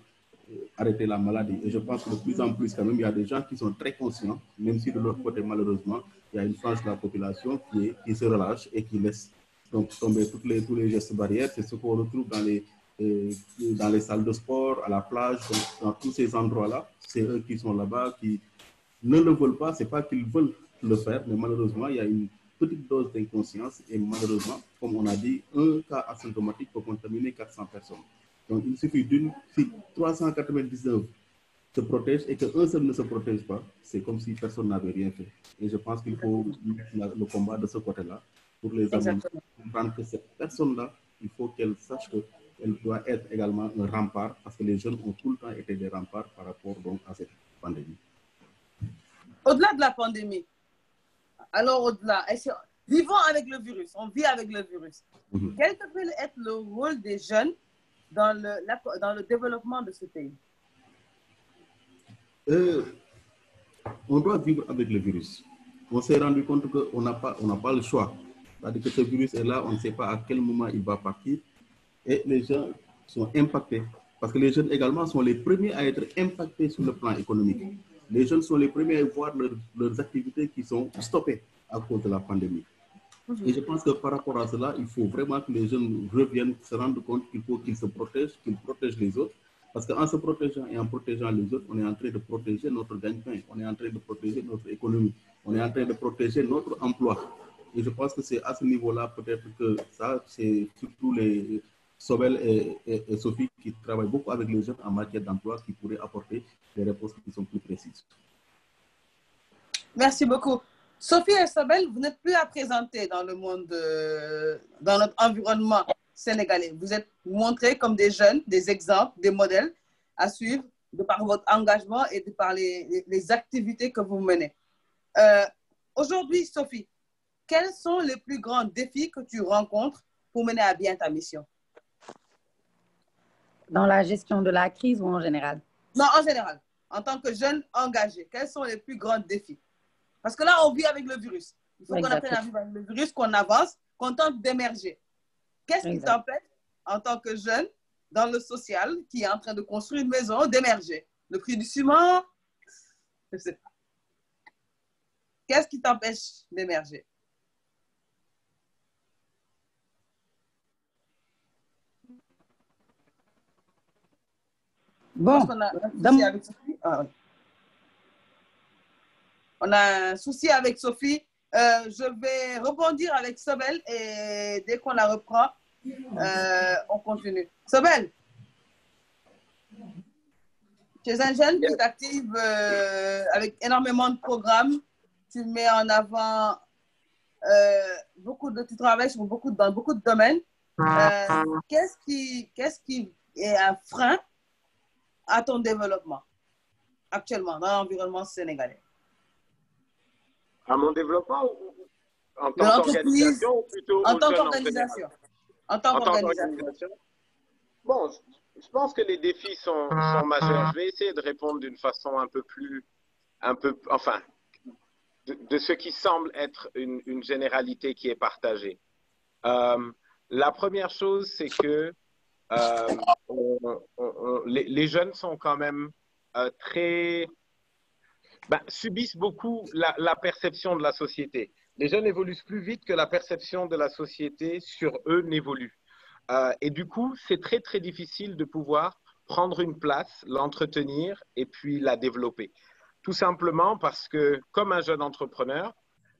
arrêter la maladie. Et je pense que de plus en plus, quand même, il y a des gens qui sont très conscients, même si de l'autre côté, malheureusement, il y a une frange de la population qui se relâche et qui laisse donc tomber tous les gestes barrières. C'est ce qu'on retrouve dans les salles de sport, à la plage, donc dans tous ces endroits-là. C'est eux qui sont là-bas, qui ne le veulent pas. C'est pas qu'ils veulent le faire, mais malheureusement, il y a une petite dose d'inconscience et malheureusement, comme on a dit, un cas asymptomatique peut contaminer 400 personnes. Donc, il suffit si 399 se protègent et qu'un seul ne se protège pas, c'est comme si personne n'avait rien fait. Et je pense qu'il faut le combat de ce côté-là pour les amener à comprendre que cette personne-là, il faut qu'elle sache qu'elle doit être également un rempart parce que les jeunes ont tout le temps été des remparts par rapport donc, à cette pandémie. Au-delà de la pandémie, alors au-delà, vivons avec le virus, on vit avec le virus. Quel devrait être le rôle des jeunes dans le développement de ce pays? On doit vivre avec le virus. On s'est rendu compte qu'on n'a pas le choix. C'est-à-dire que ce virus est là, on ne sait pas à quel moment il va partir. Et les gens sont impactés. Parce que les jeunes également sont les premiers à être impactés sur le plan économique. Les jeunes sont les premiers à voir leurs activités qui sont stoppées à cause de la pandémie. Et je pense que par rapport à cela, il faut vraiment que les jeunes reviennent, se rendre compte qu'il faut qu'ils se protègent, qu'ils protègent les autres. Parce qu'en se protégeant et en protégeant les autres, on est en train de protéger notre gagne-pain, on est en train de protéger notre économie, on est en train de protéger notre emploi. Et je pense que c'est à ce niveau-là peut-être que ça, c'est surtout les Sobel et Sophie qui travaillent beaucoup avec les jeunes en matière d'emploi qui pourraient apporter des réponses qui sont plus précises. Merci beaucoup. Sophie et Sobel, vous n'êtes plus à présenter dans le monde, dans notre environnement sénégalais. Vous êtes montrés comme des jeunes, des exemples, des modèles à suivre de par votre engagement et de par les activités que vous menez. Aujourd'hui, Sophie, quels sont les plus grands défis que tu rencontres pour mener à bien ta mission? Dans la gestion de la crise ou en général? Non, en général. En tant que jeune engagé, quels sont les plus grands défis? Parce que là, on vit avec le virus. Il faut qu'on apprenne à vivre avec le virus, qu'on avance, qu'on tente d'émerger. Qu'est-ce qui t'empêche, en tant que jeune, dans le social, qui est en train de construire une maison, d'émerger? Le prix du ciment? Je ne sais pas. Qu'est-ce qui t'empêche d'émerger? Bon, on a un souci avec Sophie. Je vais rebondir avec Sobel et dès qu'on la reprend, on continue. Sobel, tu es un jeune qui t'active avec énormément de programmes. Tu mets en avant tu travailles dans beaucoup de domaines. Qu'est-ce qui est un frein à ton développement actuellement dans l'environnement sénégalais? À mon développement ou en tant qu'organisation ou plutôt en tant qu'organisation? En tant qu'organisation. Bon, je pense que les défis sont majeurs. Je vais essayer de répondre d'une façon enfin, de ce qui semble être une généralité qui est partagée. La première chose, c'est que les jeunes sont quand même subissent beaucoup la perception de la société. Les jeunes évoluent plus vite que la perception de la société sur eux n'évolue. Et du coup, c'est très, très difficile de pouvoir prendre une place, l'entretenir et puis la développer. Tout simplement parce que, comme un jeune entrepreneur,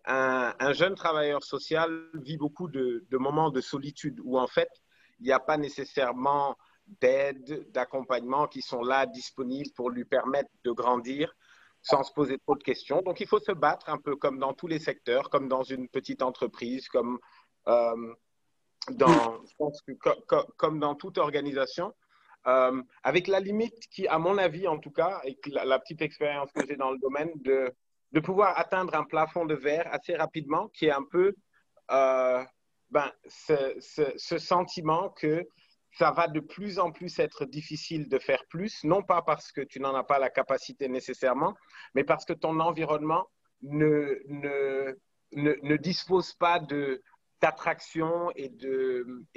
un jeune travailleur social vit beaucoup de moments de solitude où, en fait, il n'y a pas nécessairement d'aide, d'accompagnement qui sont là, disponibles pour lui permettre de grandir sans se poser trop de questions. Donc, il faut se battre un peu comme dans tous les secteurs, comme dans une petite entreprise, comme comme dans toute organisation, avec la limite qui, à mon avis en tout cas, et la petite expérience que j'ai dans le domaine, de pouvoir atteindre un plafond de verre assez rapidement, qui est un peu ce sentiment que ça va de plus en plus être difficile de faire plus, non pas parce que tu n'en as pas la capacité nécessairement, mais parce que ton environnement ne dispose pas d'attraction et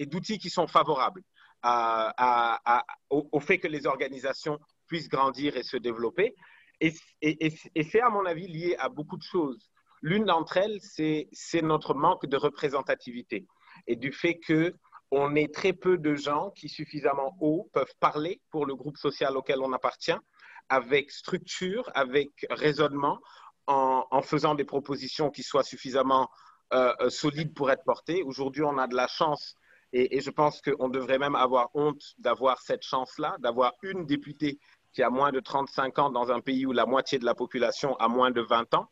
d'outils qui sont favorables au fait que les organisations puissent grandir et se développer. Et c'est, à mon avis, lié à beaucoup de choses. L'une d'entre elles, c'est notre manque de représentativité et du fait qu'on est très peu de gens qui, suffisamment haut, peuvent parler pour le groupe social auquel on appartient, avec structure, avec raisonnement, en faisant des propositions qui soient suffisamment solides pour être portées. Aujourd'hui, on a de la chance et je pense qu'on devrait même avoir honte d'avoir cette chance-là, d'avoir une députée qui a moins de 35 ans dans un pays où la moitié de la population a moins de 20 ans.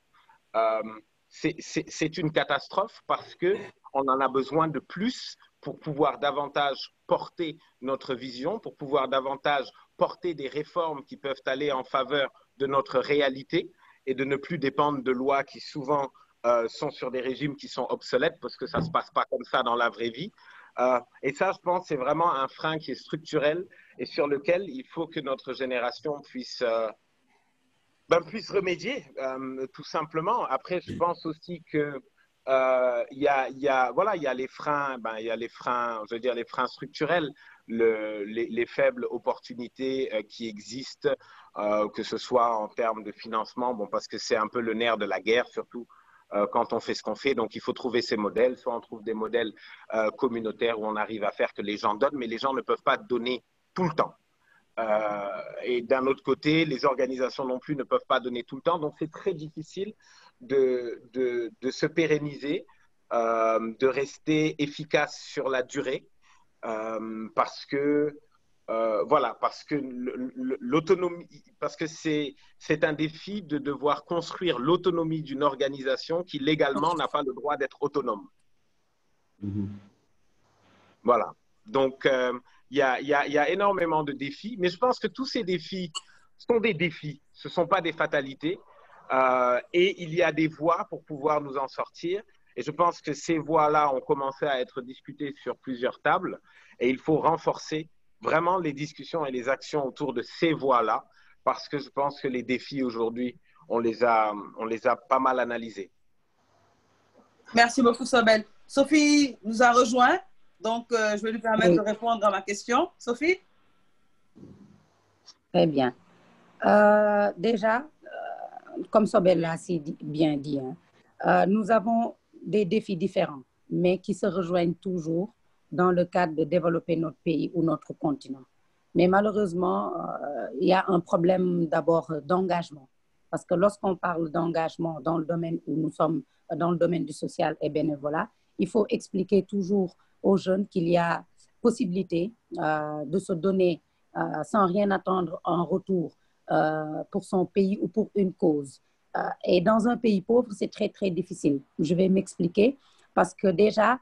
C'est une catastrophe parce qu'on en a besoin de plus pour pouvoir davantage porter notre vision, pour pouvoir davantage porter des réformes qui peuvent aller en faveur de notre réalité et de ne plus dépendre de lois qui souvent sont sur des régimes qui sont obsolètes parce que ça ne se passe pas comme ça dans la vraie vie. Et ça, je pense, c'est vraiment un frein qui est structurel et sur lequel il faut que notre génération puisse remédier, tout simplement. Après, je pense aussi que il y a les freins, je veux dire les freins structurels, les faibles opportunités qui existent, que ce soit en termes de financement, parce que c'est un peu le nerf de la guerre, surtout quand on fait ce qu'on fait. Donc, il faut trouver ces modèles. Soit on trouve des modèles communautaires où on arrive à faire que les gens donnent, mais les gens ne peuvent pas donner tout le temps. Et d'un autre côté, les organisations non plus ne peuvent pas donner tout le temps. Donc, c'est très difficile de se pérenniser, de rester efficace sur la durée, parce que l'autonomie, parce que c'est un défi de devoir construire l'autonomie d'une organisation qui légalement n'a pas le droit d'être autonome. Voilà. Donc, il y a énormément de défis, mais je pense que tous ces défis sont des défis, ce ne sont pas des fatalités, et il y a des voies pour pouvoir nous en sortir. Et je pense que ces voies-là ont commencé à être discutées sur plusieurs tables, et il faut renforcer vraiment les discussions et les actions autour de ces voies-là, parce que je pense que les défis aujourd'hui, on les a pas mal analysés. Merci beaucoup, Sobel. Sophie nous a rejoint. Donc, je vais lui permettre de répondre à ma question. Sophie? Très bien. Déjà, comme Sobel l'a si bien dit, nous avons des défis différents, mais qui se rejoignent toujours dans le cadre de développer notre pays ou notre continent. Mais malheureusement, il y a un problème d'abord d'engagement. Parce que lorsqu'on parle d'engagement dans le domaine où nous sommes, dans le domaine du social et bénévolat, il faut expliquer toujours aux jeunes qu'il y a possibilité de se donner sans rien attendre en retour pour son pays ou pour une cause. Et dans un pays pauvre, c'est très, très difficile. Je vais m'expliquer parce que déjà,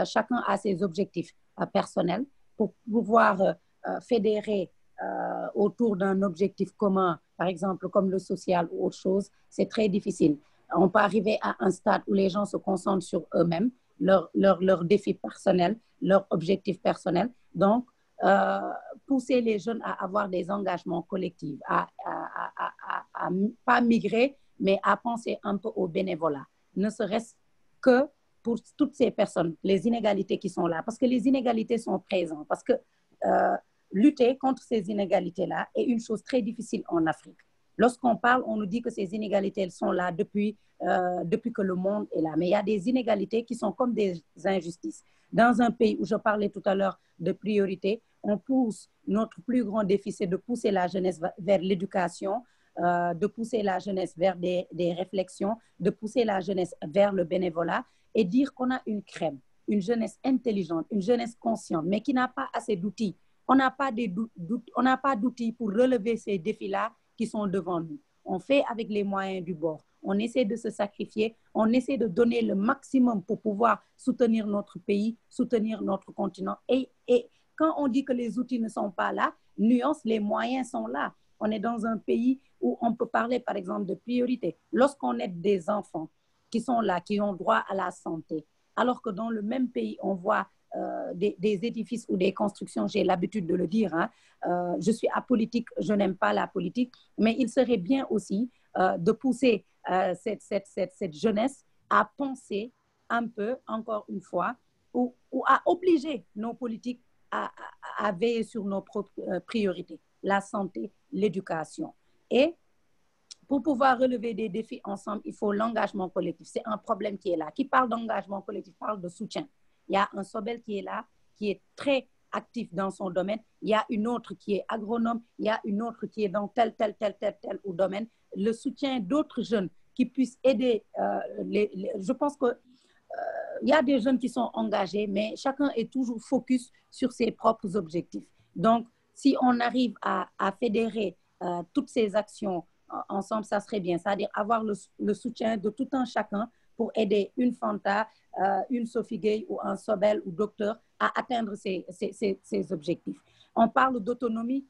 chacun a ses objectifs personnels. Pour pouvoir fédérer autour d'un objectif commun, par exemple comme le social ou autre chose, c'est très difficile. On peut arriver à un stade où les gens se concentrent sur eux-mêmes, leurs défis personnels, leurs objectifs personnels. Donc, pousser les jeunes à avoir des engagements collectifs, à pas migrer, mais à penser un peu au bénévolat, ne serait-ce que pour toutes ces personnes, les inégalités qui sont là, parce que les inégalités sont présentes, parce que lutter contre ces inégalités-là est une chose très difficile en Afrique. Lorsqu'on parle, on nous dit que ces inégalités, elles sont là depuis que le monde est là. Mais il y a des inégalités qui sont comme des injustices. Dans un pays où je parlais tout à l'heure de priorité, on pousse, notre plus grand défi, c'est de pousser la jeunesse vers l'éducation, de pousser la jeunesse vers des réflexions, de pousser la jeunesse vers le bénévolat et dire qu'on a une crème, une jeunesse intelligente, une jeunesse consciente, mais qui n'a pas assez d'outils. On n'a pas d'outils pour relever ces défis-là qui sont devant nous. On fait avec les moyens du bord. On essaie de se sacrifier, on essaie de donner le maximum pour pouvoir soutenir notre pays, soutenir notre continent. Et quand on dit que les outils ne sont pas là, nuance, les moyens sont là. On est dans un pays où on peut parler, par exemple, de priorité. Lorsqu'on aide des enfants qui sont là, qui ont droit à la santé, alors que dans le même pays, on voit des édifices ou des constructions, j'ai l'habitude de le dire, hein, je suis apolitique, je n'aime pas la politique, mais il serait bien aussi de pousser cette jeunesse à penser un peu, encore une fois, ou à obliger nos politiques à veiller sur nos propres priorités, la santé, l'éducation. Et pour pouvoir relever des défis ensemble, il faut l'engagement collectif. C'est un problème qui est là. Qui parle d'engagement collectif parle de soutien. Il y a un Sobel qui est là, qui est très actif dans son domaine. Il y a une autre qui est agronome. Il y a une autre qui est dans tel domaine. Le soutien d'autres jeunes qui puissent aider. Je pense que il y a des jeunes qui sont engagés, mais chacun est toujours focus sur ses propres objectifs. Donc, si on arrive à fédérer toutes ces actions ensemble, ça serait bien. C'est-à-dire avoir le soutien de tout un chacun pour aider une Fanta, une Sophie Gueye ou un Sobel ou docteur à atteindre ces objectifs. On parle d'autonomie.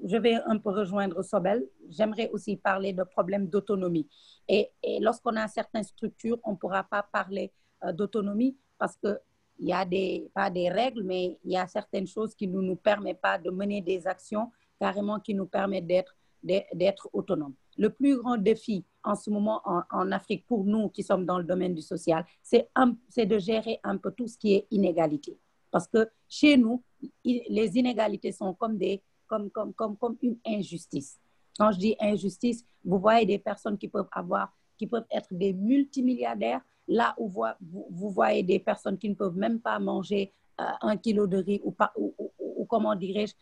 Je vais un peu rejoindre Sobel. J'aimerais aussi parler de problèmes d'autonomie. Et lorsqu'on a certaines structures, on ne pourra pas parler d'autonomie parce qu'il y a pas des règles, mais il y a certaines choses qui ne nous permettent pas de mener des actions carrément qui nous permettent d'être autonomes. Le plus grand défi en ce moment en Afrique pour nous qui sommes dans le domaine du social, c'est de gérer un peu tout ce qui est inégalité. Parce que chez nous, les inégalités sont comme une injustice. Quand je dis injustice, vous voyez des personnes qui peuvent être des multimilliardaires, là où vous voyez des personnes qui ne peuvent même pas manger 1 kilo de riz ou comment dirais-je,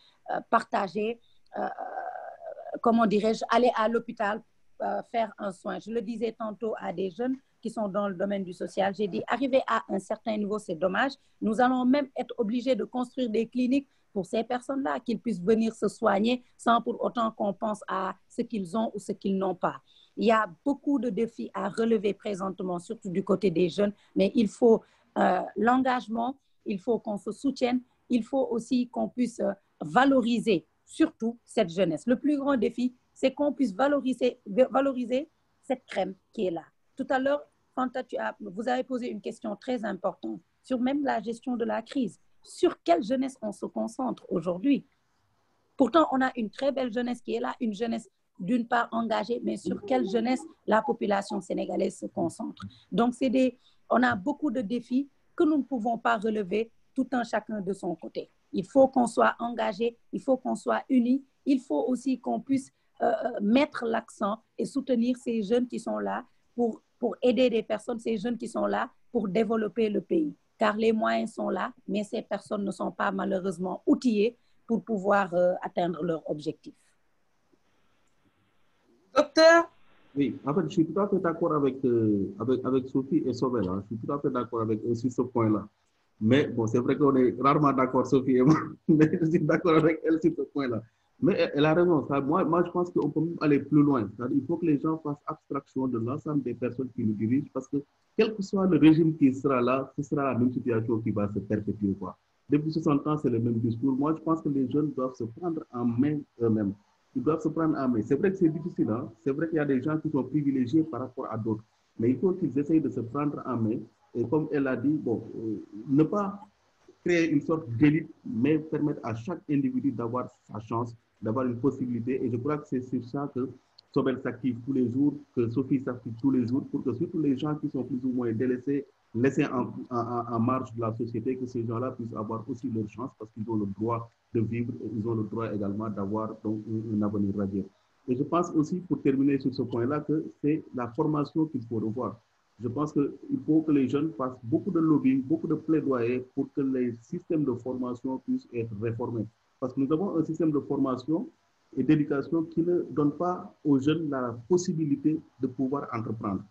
partager, comment dirais-je, aller à l'hôpital, faire un soin. Je le disais tantôt à des jeunes qui sont dans le domaine du social, j'ai dit, arriver à un certain niveau, c'est dommage. Nous allons même être obligés de construire des cliniques pour ces personnes-là, qu'ils puissent venir se soigner sans pour autant qu'on pense à ce qu'ils ont ou ce qu'ils n'ont pas. Il y a beaucoup de défis à relever présentement, surtout du côté des jeunes, mais il faut l'engagement, il faut qu'on se soutienne, il faut aussi qu'on puisse valoriser surtout cette jeunesse. Le plus grand défi, c'est qu'on puisse valoriser cette crème qui est là. Tout à l'heure, Fanta, vous avez posé une question très importante sur même la gestion de la crise. Sur quelle jeunesse on se concentre aujourd'hui? Pourtant, on a une très belle jeunesse qui est là, une jeunesse d'une part engagée, mais sur quelle jeunesse la population sénégalaise se concentre. Donc, on a beaucoup de défis que nous ne pouvons pas relever tout un chacun de son côté. Il faut qu'on soit engagé, il faut qu'on soit unis, il faut aussi qu'on puisse mettre l'accent et soutenir ces jeunes qui sont là pour aider des personnes, ces jeunes qui sont là pour développer le pays. Car les moyens sont là, mais ces personnes ne sont pas malheureusement outillées pour pouvoir atteindre leurs objectifs. Docteur, Oui, en fait, je suis tout à fait d'accord avec Sophie et Sobel. Hein. Je suis tout à fait d'accord avec eux sur ce point-là. Mais bon, c'est vrai qu'on est rarement d'accord, Sophie et moi, mais je suis d'accord avec elle sur ce point-là. Mais elle a raison. Ça, moi, je pense qu'on peut même aller plus loin. Il faut que les gens fassent abstraction de l'ensemble des personnes qui nous dirigent parce que quel que soit le régime qui sera là, ce sera la même situation qui va se perpétuer. Quoi. Depuis 60 ans, c'est le même discours. Moi, je pense que les jeunes doivent se prendre en main eux-mêmes. Ils doivent se prendre en main. C'est vrai que c'est difficile. Hein? C'est vrai qu'il y a des gens qui sont privilégiés par rapport à d'autres. Mais il faut qu'ils essayent de se prendre en main. Et comme elle a dit, bon, ne pas créer une sorte d'élite, mais permettre à chaque individu d'avoir sa chance, d'avoir une possibilité. Et je crois que c'est sur ça que Sobel s'active tous les jours, que Sophie s'active tous les jours, pour que surtout les gens qui sont plus ou moins délaissés, laissés en marge de la société, que ces gens-là puissent avoir aussi leur chance parce qu'ils ont le droit de vivre et ils ont le droit également d'avoir un avenir radieux. Et je pense aussi, pour terminer sur ce point-là, que c'est la formation qu'il faut revoir. Je pense qu'il faut que les jeunes fassent beaucoup de lobbying, beaucoup de plaidoyer pour que les systèmes de formation puissent être réformés. Parce que nous avons un système de formation et d'éducation qui ne donne pas aux jeunes la possibilité de pouvoir entreprendre.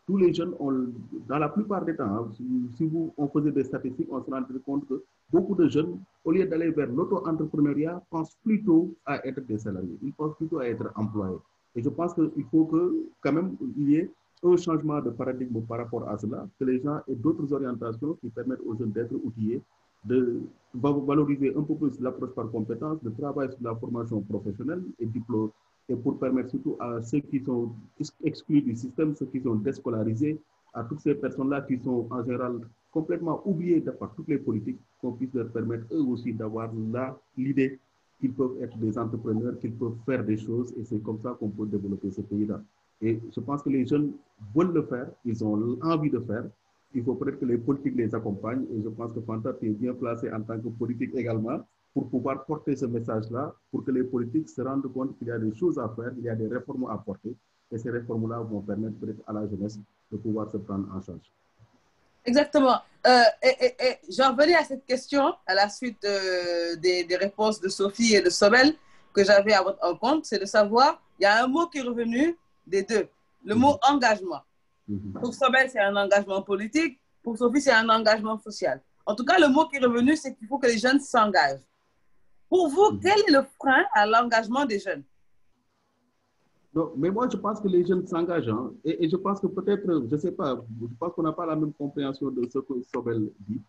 Tous les jeunes ont, dans la plupart des temps, si on faisait des statistiques, on se rendrait compte que beaucoup de jeunes, au lieu d'aller vers l'auto-entrepreneuriat, pensent plutôt à être des salariés. Ils pensent plutôt à être employés. Et je pense qu'il faut que, quand même, il y ait un changement de paradigme par rapport à cela, que les gens aient d'autres orientations qui permettent aux jeunes d'être outillés, de valoriser un peu plus l'approche par compétence, de travailler sur la formation professionnelle et diplôme, et pour permettre surtout à ceux qui sont exclus du système, ceux qui sont déscolarisés, à toutes ces personnes-là qui sont en général complètement oubliées par toutes les politiques, qu'on puisse leur permettre eux aussi d'avoir l'idée qu'ils peuvent être des entrepreneurs, qu'ils peuvent faire des choses, et c'est comme ça qu'on peut développer ce pays-là. Et je pense que les jeunes veulent le faire, ils ont envie de faire. Il faut peut-être que les politiques les accompagnent. Et je pense que Fanta, tu es bien placé en tant que politique également pour pouvoir porter ce message-là, pour que les politiques se rendent compte qu'il y a des choses à faire, il y a des réformes à porter. Et ces réformes-là vont permettre peut-être à la jeunesse de pouvoir se prendre en charge. Exactement. Et j'en revenais à cette question à la suite des réponses de Sophie et de Sobel que j'avais à votre encontre, c'est de savoir, il y a un mot qui est revenu des deux, le mot engagement. Pour Sobel, c'est un engagement politique, pour Sophie, c'est un engagement social. En tout cas, le mot qui est revenu, c'est qu'il faut que les jeunes s'engagent. Pour vous, quel est le frein à l'engagement des jeunes? Non, mais moi, je pense que les jeunes s'engagent. Hein, et je pense que peut-être, je ne sais pas, je pense qu'on n'a pas la même compréhension de ce que Sobel dit.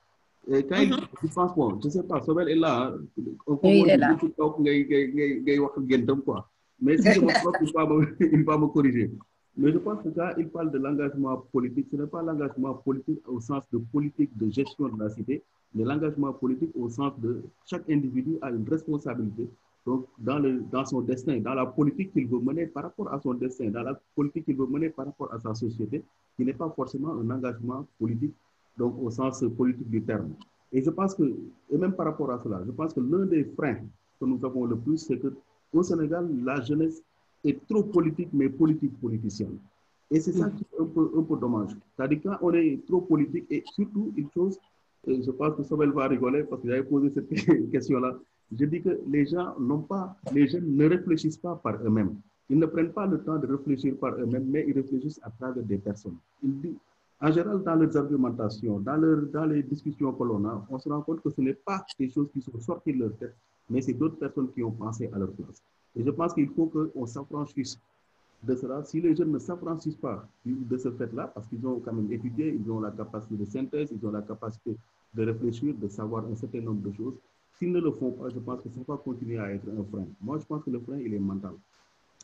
Et quand il pense, bon, je ne sais pas, Sobel est là. Hein, oui, il est là. Mais si je me trompe, il va me corriger. Mais je pense que quand il parle de l'engagement politique, ce n'est pas l'engagement politique au sens de politique de gestion de la cité, mais l'engagement politique au sens de chaque individu a une responsabilité. Donc, dans son destin, dans la politique qu'il veut mener par rapport à son destin, dans la politique qu'il veut mener par rapport à sa société, qui n'est pas forcément un engagement politique, donc au sens politique du terme. Et je pense que, et même par rapport à cela, je pense que l'un des freins que nous avons le plus, c'est qu'au Sénégal, la jeunesse est trop politique, mais politique-politicienne. Et c'est ça qui est un peu dommage. C'est-à-dire quand on est trop politique, et surtout une chose, et je pense que Sobel va rigoler parce que j'avais posé cette question-là, je dis que les gens les jeunes ne réfléchissent pas par eux-mêmes. Ils ne prennent pas le temps de réfléchir par eux-mêmes, mais ils réfléchissent à travers des personnes. En général, dans leurs argumentations, dans les discussions que l'on a, on se rend compte que ce n'est pas des choses qui sont sorties de leur tête, mais c'est d'autres personnes qui ont pensé à leur place. Et je pense qu'il faut qu'on s'affranchisse de cela. Si les jeunes ne s'affranchissent pas de ce fait-là, parce qu'ils ont quand même étudié, ils ont la capacité de synthèse, ils ont la capacité de réfléchir, de savoir un certain nombre de choses, s'ils ne le font pas, je pense que ça va continuer à être un frein. Moi, je pense que le frein, il est mental.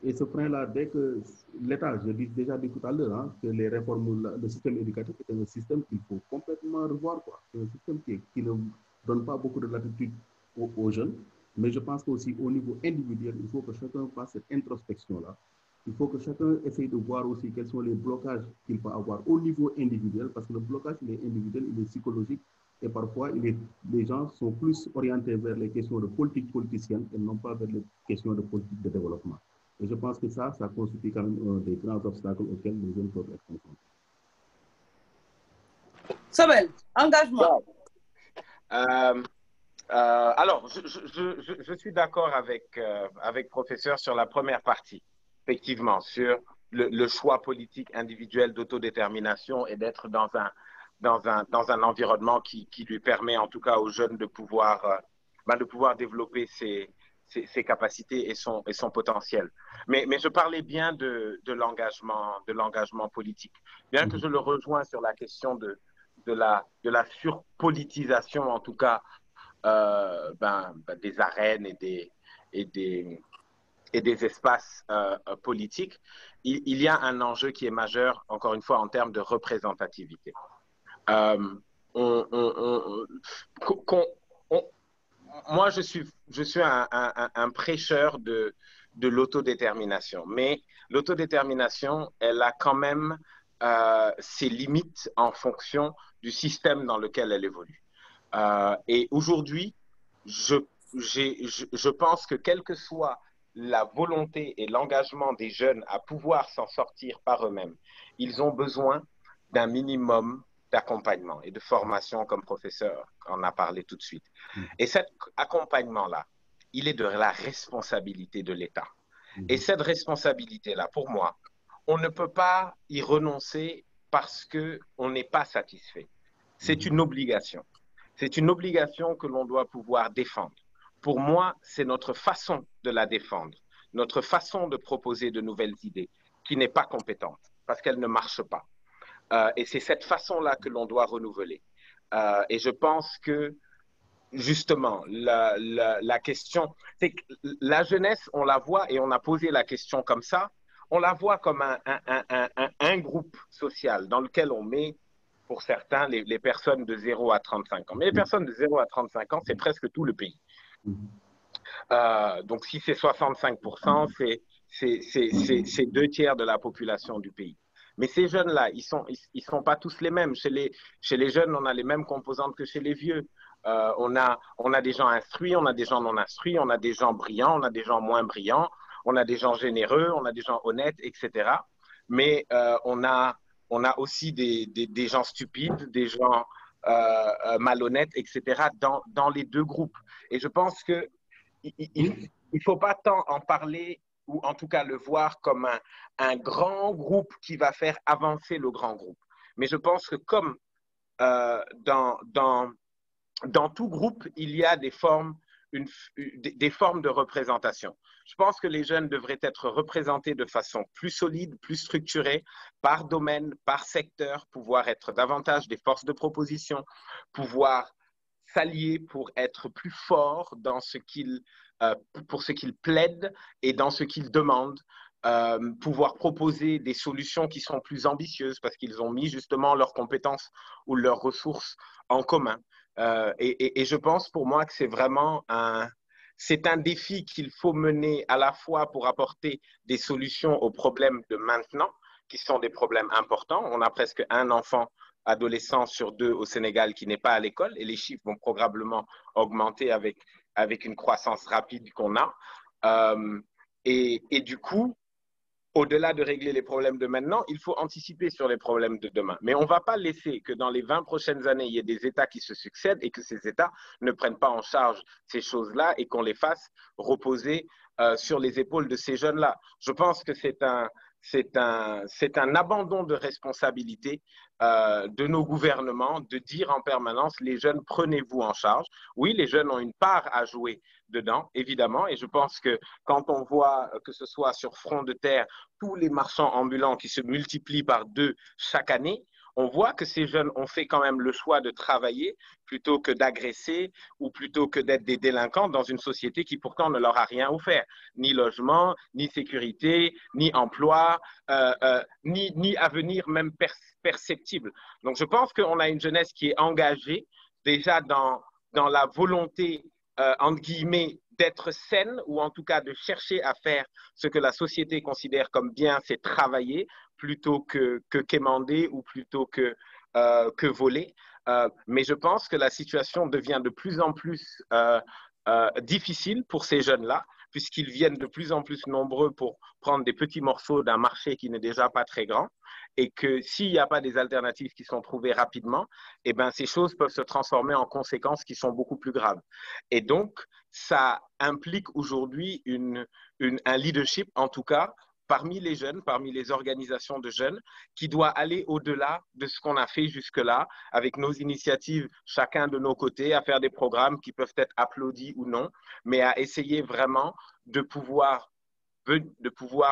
Et ce frein-là, dès que l'État, je l'ai déjà dit tout à l'heure, hein, que les réformes, le système éducatif est un système qu'il faut complètement revoir. C'est un système qui ne donne pas beaucoup de latitude aux jeunes. Mais je pense qu'aussi au niveau individuel, il faut que chacun fasse cette introspection-là. Il faut que chacun essaye de voir aussi quels sont les blocages qu'il peut avoir au niveau individuel, parce que le blocage, il est individuel, il est psychologique, et parfois, les gens sont plus orientés vers les questions de politique politicienne et non pas vers les questions de politique de développement. Et je pense que ça constitue quand même un des grands obstacles auxquels les jeunes peuvent être confrontés. Sobel, engagement. Alors, je suis d'accord avec professeur sur la première partie, effectivement, sur le choix politique individuel d'autodétermination et d'être dans un environnement qui lui permet en tout cas aux jeunes de pouvoir développer ses capacités et son potentiel. Mais je parlais bien de l'engagement politique. Bien que je le rejoins sur la question de la surpolitisation, en tout cas, des arènes et des espaces politiques, il y a un enjeu qui est majeur, encore une fois, en termes de représentativité. Moi, je suis un prêcheur de l'autodétermination, mais l'autodétermination, elle a quand même ses limites en fonction du système dans lequel elle évolue. Et aujourd'hui, je pense que quelle que soit la volonté et l'engagement des jeunes à pouvoir s'en sortir par eux-mêmes, ils ont besoin d'un minimum d'accompagnement et de formation, comme professeur en a parlé tout de suite. Et cet accompagnement-là, il est de la responsabilité de l'État. Et cette responsabilité-là, pour moi, on ne peut pas y renoncer parce qu'on n'est pas satisfait. C'est une obligation. C'est une obligation que l'on doit pouvoir défendre. Pour moi, c'est notre façon de la défendre, notre façon de proposer de nouvelles idées qui n'est pas compétente parce qu'elle ne marche pas. Et c'est cette façon-là que l'on doit renouveler. Et je pense que, justement, la question, c'est que la jeunesse, on la voit, et on a posé la question comme ça, on la voit comme un groupe social dans lequel on met, pour certains, les personnes de 0 à 35 ans. Mais les personnes de 0 à 35 ans, c'est presque tout le pays. Donc, si c'est 65%, c'est 2/3 de la population du pays. Mais ces jeunes-là, ils sont pas tous les mêmes. Chez les jeunes, on a les mêmes composantes que chez les vieux. On a des gens instruits, on a des gens non instruits, on a des gens brillants, on a des gens moins brillants, on a des gens généreux, on a des gens honnêtes, etc. Mais on a aussi des gens stupides, des gens malhonnêtes, etc. dans les deux groupes. Et je pense que il ne faut pas tant en parler, ou en tout cas le voir comme un grand groupe qui va faire avancer le grand groupe. Mais je pense que comme dans tout groupe, il y a des formes de représentation. Je pense que les jeunes devraient être représentés de façon plus solide, plus structurée, par domaine, par secteur, pouvoir être davantage des forces de proposition, pouvoir s'allier pour être plus forts dans pour ce qu'ils plaident et dans ce qu'ils demandent, pouvoir proposer des solutions qui sont plus ambitieuses parce qu'ils ont mis justement leurs compétences ou leurs ressources en commun. Et je pense pour moi que c'est vraiment un défi qu'il faut mener à la fois pour apporter des solutions aux problèmes de maintenant, qui sont des problèmes importants. On a presque un enfant adolescent sur 2 au Sénégal qui n'est pas à l'école et les chiffres vont probablement augmenter avec une croissance rapide qu'on a. Et du coup, au-delà de régler les problèmes de maintenant, il faut anticiper sur les problèmes de demain. Mais on ne va pas laisser que dans les 20 prochaines années, il y ait des États qui se succèdent et que ces États ne prennent pas en charge ces choses-là et qu'on les fasse reposer sur les épaules de ces jeunes-là. Je pense que c'est un abandon de responsabilité de nos gouvernements de dire en permanence, les jeunes, prenez-vous en charge. Oui, les jeunes ont une part à jouer dedans, évidemment, et je pense que quand on voit, que ce soit sur front de terre, tous les marchands ambulants qui se multiplient par 2 chaque année, on voit que ces jeunes ont fait quand même le choix de travailler plutôt que d'agresser ou plutôt que d'être des délinquants dans une société qui pourtant ne leur a rien offert. Ni logement, ni sécurité, ni emploi, ni avenir même perceptible. Donc je pense qu'on a une jeunesse qui est engagée déjà dans la volonté, entre guillemets, d'être saine ou en tout cas de chercher à faire ce que la société considère comme bien, c'est travailler plutôt que quémander ou plutôt que voler. Mais je pense que la situation devient de plus en plus difficile pour ces jeunes-là, puisqu'ils viennent de plus en plus nombreux pour prendre des petits morceaux d'un marché qui n'est déjà pas très grand, et que s'il n'y a pas des alternatives qui sont trouvées rapidement, eh ben, ces choses peuvent se transformer en conséquences qui sont beaucoup plus graves. Et donc, ça implique aujourd'hui un leadership, en tout cas, parmi les jeunes, parmi les organisations de jeunes, qui doit aller au-delà de ce qu'on a fait jusque-là, avec nos initiatives, chacun de nos côtés, à faire des programmes qui peuvent être applaudis ou non, mais à essayer vraiment de pouvoir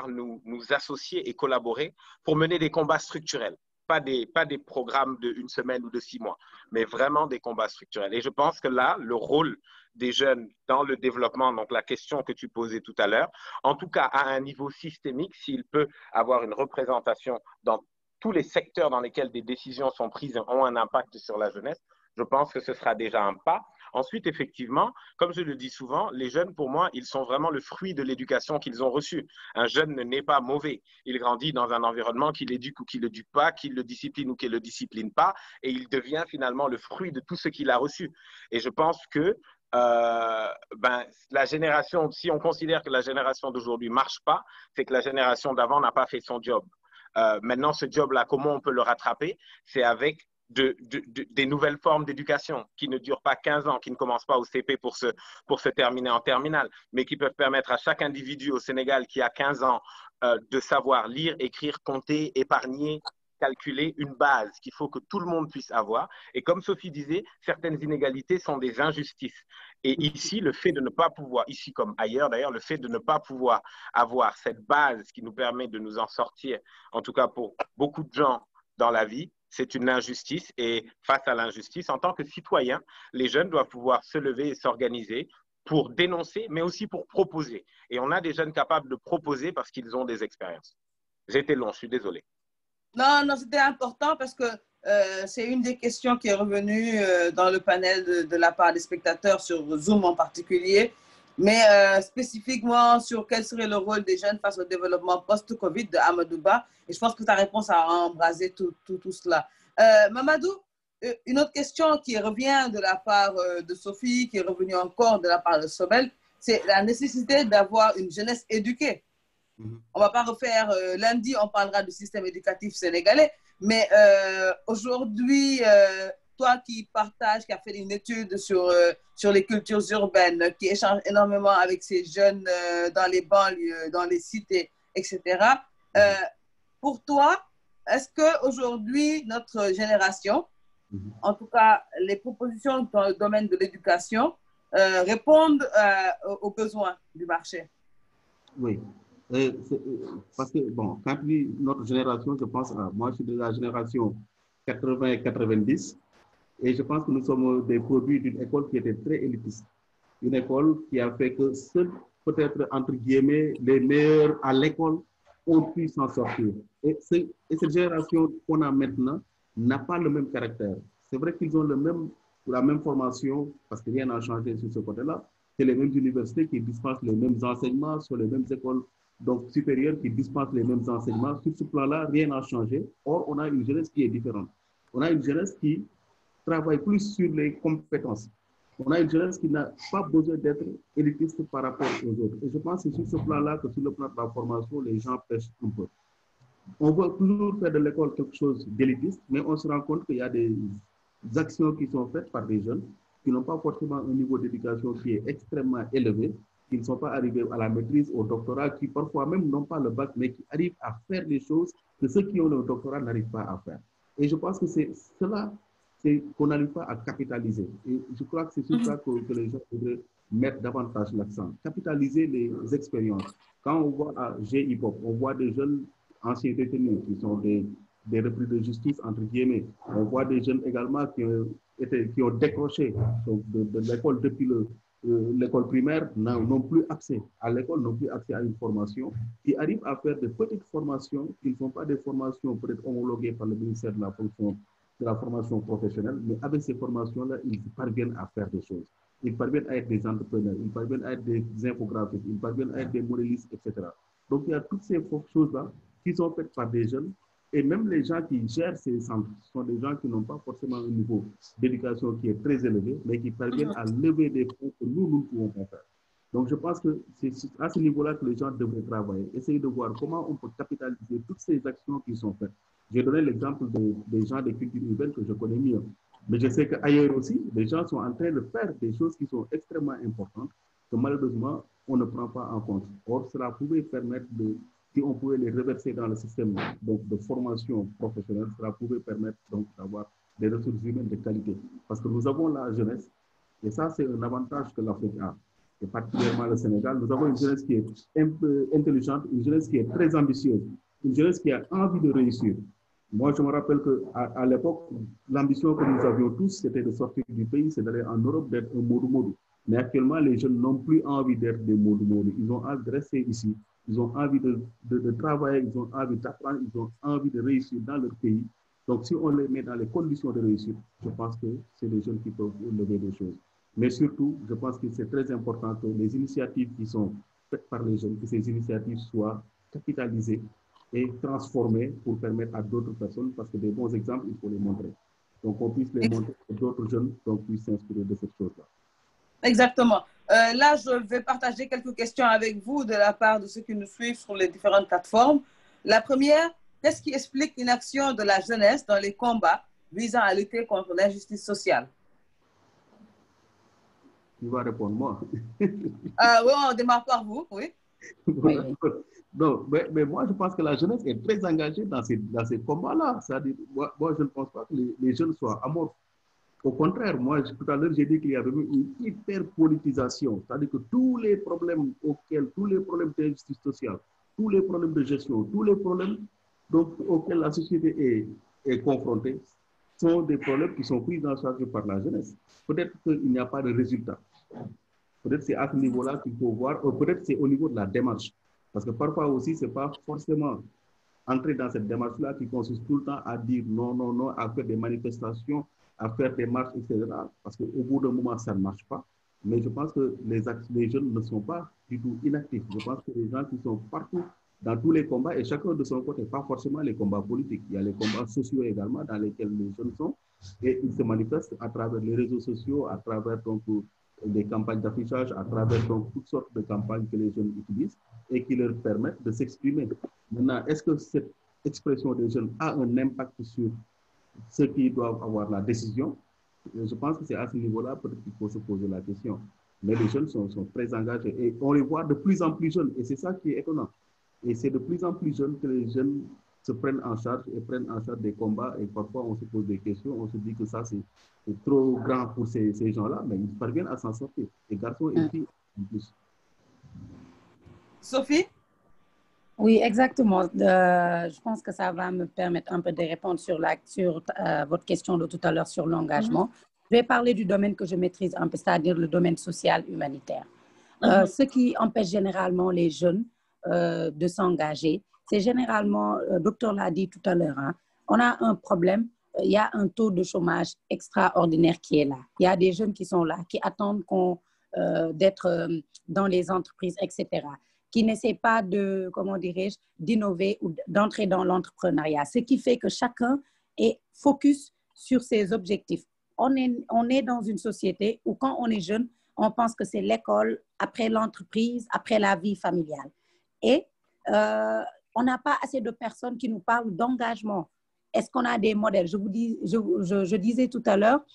nous associer et collaborer pour mener des combats structurels. Pas des programmes de 1 semaine ou de 6 mois, mais vraiment des combats structurels. Et je pense que là, le rôle des jeunes dans le développement, donc la question que tu posais tout à l'heure, en tout cas à un niveau systémique, s'il peut avoir une représentation dans tous les secteurs dans lesquels des décisions sont prises et ont un impact sur la jeunesse, je pense que ce sera déjà un pas. Ensuite, effectivement, comme je le dis souvent, les jeunes, pour moi, ils sont vraiment le fruit de l'éducation qu'ils ont reçue. Un jeune ne naît pas mauvais. Il grandit dans un environnement qui l'éduque ou qui ne l'éduque pas, qui le discipline ou qui ne le discipline pas, et il devient finalement le fruit de tout ce qu'il a reçu. Et je pense que la génération, si on considère que la génération d'aujourd'hui ne marche pas, c'est que la génération d'avant n'a pas fait son job. Maintenant, ce job-là, comment on peut le rattraper? C'est avec des nouvelles formes d'éducation qui ne durent pas 15 ans, qui ne commencent pas au CP pour se terminer en terminale, mais qui peuvent permettre à chaque individu au Sénégal qui a 15 ans de savoir lire, écrire, compter, épargner, calculer une base qu'il faut que tout le monde puisse avoir. Et comme Sophie disait, certaines inégalités sont des injustices. Et ici, le fait de ne pas pouvoir, ici comme ailleurs d'ailleurs, le fait de ne pas pouvoir avoir cette base qui nous permet de nous en sortir, en tout cas pour beaucoup de gens dans la vie, c'est une injustice. Et face à l'injustice, en tant que citoyens, les jeunes doivent pouvoir se lever et s'organiser pour dénoncer, mais aussi pour proposer. Et on a des jeunes capables de proposer parce qu'ils ont des expériences. J'étais long, je suis désolé. Non, c'était important parce que c'est une des questions qui est revenue dans le panel de la part des spectateurs sur Zoom en particulier, mais spécifiquement sur quel serait le rôle des jeunes face au développement post-Covid de Amadou Ba. Et je pense que ta réponse a embrasé tout cela. Mamadou, une autre question qui revient de la part de Sophie, qui est revenue encore de la part de Sobel, c'est la nécessité d'avoir une jeunesse éduquée. On ne va pas refaire, lundi, on parlera du système éducatif sénégalais, mais aujourd'hui, toi qui partages, qui as fait une étude sur les cultures urbaines, qui échange énormément avec ces jeunes dans les banlieues, dans les cités, etc. Pour toi, est-ce qu'aujourd'hui, notre génération, en tout cas les propositions dans le domaine de l'éducation, répondent aux besoins du marché? Oui. Parce que, bon, quand tu dis notre génération, je pense à moi, je suis de la génération 80-90, et je pense que nous sommes des produits d'une école qui était très élitiste. Une école qui a fait que seuls, peut-être, entre guillemets, les meilleurs à l'école ont pu s'en sortir. Et cette génération qu'on a maintenant n'a pas le même caractère. C'est vrai qu'ils ont la même formation, parce que rien n'a changé sur ce côté-là. C'est les mêmes universités qui dispensent les mêmes enseignements sur les mêmes écoles donc supérieures qui dispensent les mêmes enseignements. Sur ce plan-là, rien n'a changé. Or, on a une jeunesse qui est différente. On a une jeunesse qui travaille plus sur les compétences. On a une jeunesse qui n'a pas besoin d'être élitiste par rapport aux autres. Et je pense que c'est sur ce plan-là que sur le plan de la formation, les gens pêchent un peu. On veut toujours faire de l'école quelque chose d'élitiste, mais on se rend compte qu'il y a des actions qui sont faites par des jeunes qui n'ont pas forcément un niveau d'éducation qui est extrêmement élevé, qui ne sont pas arrivés à la maîtrise, au doctorat, qui parfois même n'ont pas le bac, mais qui arrivent à faire des choses que ceux qui ont le doctorat n'arrivent pas à faire. Et je pense que c'est cela qu'on n'arrive pas à capitaliser. Et je crois que c'est sur ça que les gens devraient mettre davantage l'accent. Capitaliser les expériences. Quand on voit à G-Hip-Hop, on voit des jeunes anciens détenus qui sont des repris de justice, entre guillemets. On voit des jeunes également qui ont décroché de l'école depuis l'école primaire, n'ont plus accès à l'école, n'ont plus accès à une formation, qui arrivent à faire de petites formations, qui ne sont pas des formations peut-être homologuées par le ministère de la formation professionnelle, mais avec ces formations-là, ils parviennent à faire des choses. Ils parviennent à être des entrepreneurs, ils parviennent à être des infographistes, ils parviennent à être des modélistes, etc. Donc, il y a toutes ces choses-là qui sont faites par des jeunes. Et même les gens qui gèrent ces centres sont des gens qui n'ont pas forcément un niveau d'éducation qui est très élevé, mais qui parviennent à lever des fonds que nous ne pouvons pas faire. Donc, je pense que c'est à ce niveau-là que les gens devraient travailler, essayer de voir comment on peut capitaliser toutes ces actions qui sont faites. J'ai donné l'exemple des gens des cultures urbaines que je connais mieux. Mais je sais qu'ailleurs aussi, les gens sont en train de faire des choses qui sont extrêmement importantes, que malheureusement, on ne prend pas en compte. Or, cela pouvait permettre si on pouvait les reverser dans le système donc, de formation professionnelle, cela pouvait permettre donc d'avoir des ressources humaines de qualité. Parce que nous avons la jeunesse, et ça c'est un avantage que l'Afrique a, et particulièrement le Sénégal. Nous avons une jeunesse qui est un peu intelligente, une jeunesse qui est très ambitieuse, une jeunesse qui a envie de réussir. Moi, je me rappelle qu'à l'époque, l'ambition que nous avions tous, c'était de sortir du pays, c'est d'aller en Europe, d'être un modou-modou. Mais actuellement, les jeunes n'ont plus envie d'être des modou-modou. Ils ont envie de rester ici. Ils ont envie de travailler, ils ont envie d'apprendre, ils ont envie de réussir dans leur pays. Donc, si on les met dans les conditions de réussite, je pense que c'est les jeunes qui peuvent lever des choses. Mais surtout, je pense que c'est très important que les initiatives qui sont faites par les jeunes, que ces initiatives soient capitalisées et transformées pour permettre à d'autres personnes, parce que des bons exemples, il faut les montrer. Donc, on puisse les montrer que d'autres jeunes puissent s'inspirer de cette chose-là. Exactement. Là, je vais partager quelques questions avec vous de la part de ceux qui nous suivent sur les différentes plateformes. La première, qu'est-ce qui explique l'inaction de la jeunesse dans les combats visant à lutter contre l'injustice sociale? Tu vas répondre, moi. Oui, on démarre par vous, oui. Oui. Non, mais moi, je pense que la jeunesse est très engagée dans ces combats-là. C'est-à-dire, moi, je ne pense pas que les jeunes soient amorphes. Au contraire, moi, tout à l'heure, j'ai dit qu'il y avait une hyper-politisation. C'est-à-dire que tous les problèmes d'injustice sociale, tous les problèmes de gestion, tous les problèmes auxquels la société est confrontée sont des problèmes qui sont pris en charge par la jeunesse. Peut-être qu'il n'y a pas de résultat. Peut-être c'est à ce niveau-là qu'il faut voir, ou peut-être c'est au niveau de la démarche. Parce que parfois aussi, ce n'est pas forcément entrer dans cette démarche-là qui consiste tout le temps à dire non, non, non, à faire des manifestations, à faire des marches, etc. Parce qu'au bout d'un moment, ça ne marche pas. Mais je pense que les jeunes ne sont pas du tout inactifs. Je pense que les gens qui sont partout dans tous les combats, et chacun de son côté, pas forcément les combats politiques. Il y a les combats sociaux également dans lesquels les jeunes sont, et ils se manifestent à travers les réseaux sociaux, à travers des campagnes d'affichage, à travers toutes sortes de campagnes que les jeunes utilisent et qui leur permettent de s'exprimer. Maintenant, est-ce que cette expression des jeunes a un impact sur ceux qui doivent avoir la décision? Je pense que c'est à ce niveau-là peut-être qu'il faut se poser la question. Mais les jeunes sont très engagés et on les voit de plus en plus jeunes et c'est ça qui est étonnant. Et c'est de plus en plus jeunes que les jeunes se prennent en charge et prennent en charge des combats et parfois on se pose des questions, on se dit que ça c'est trop grand pour ces gens-là, mais ils parviennent à s'en sortir, les garçons et filles en plus. Sophie? Oui, exactement. Je pense que ça va me permettre un peu de répondre sur votre question de tout à l'heure sur l'engagement. Je vais parler du domaine que je maîtrise un peu, c'est-à-dire le domaine social humanitaire. Ce qui empêche généralement les jeunes de s'engager, c'est généralement, le docteur l'a dit tout à l'heure, hein, on a un problème, il y a un taux de chômage extraordinaire qui est là. Il y a des jeunes qui sont là, qui attendent d'être dans les entreprises, etc., qui n'essaient pas de, comment dirais-je, d'innover ou d'entrer dans l'entrepreneuriat. Ce qui fait que chacun est focus sur ses objectifs. On est dans une société où quand on est jeune, on pense que c'est l'école, après l'entreprise, après la vie familiale. Et on n'a pas assez de personnes qui nous parlent d'engagement. Est-ce qu'on a des modèles? Je disais tout à l'heure,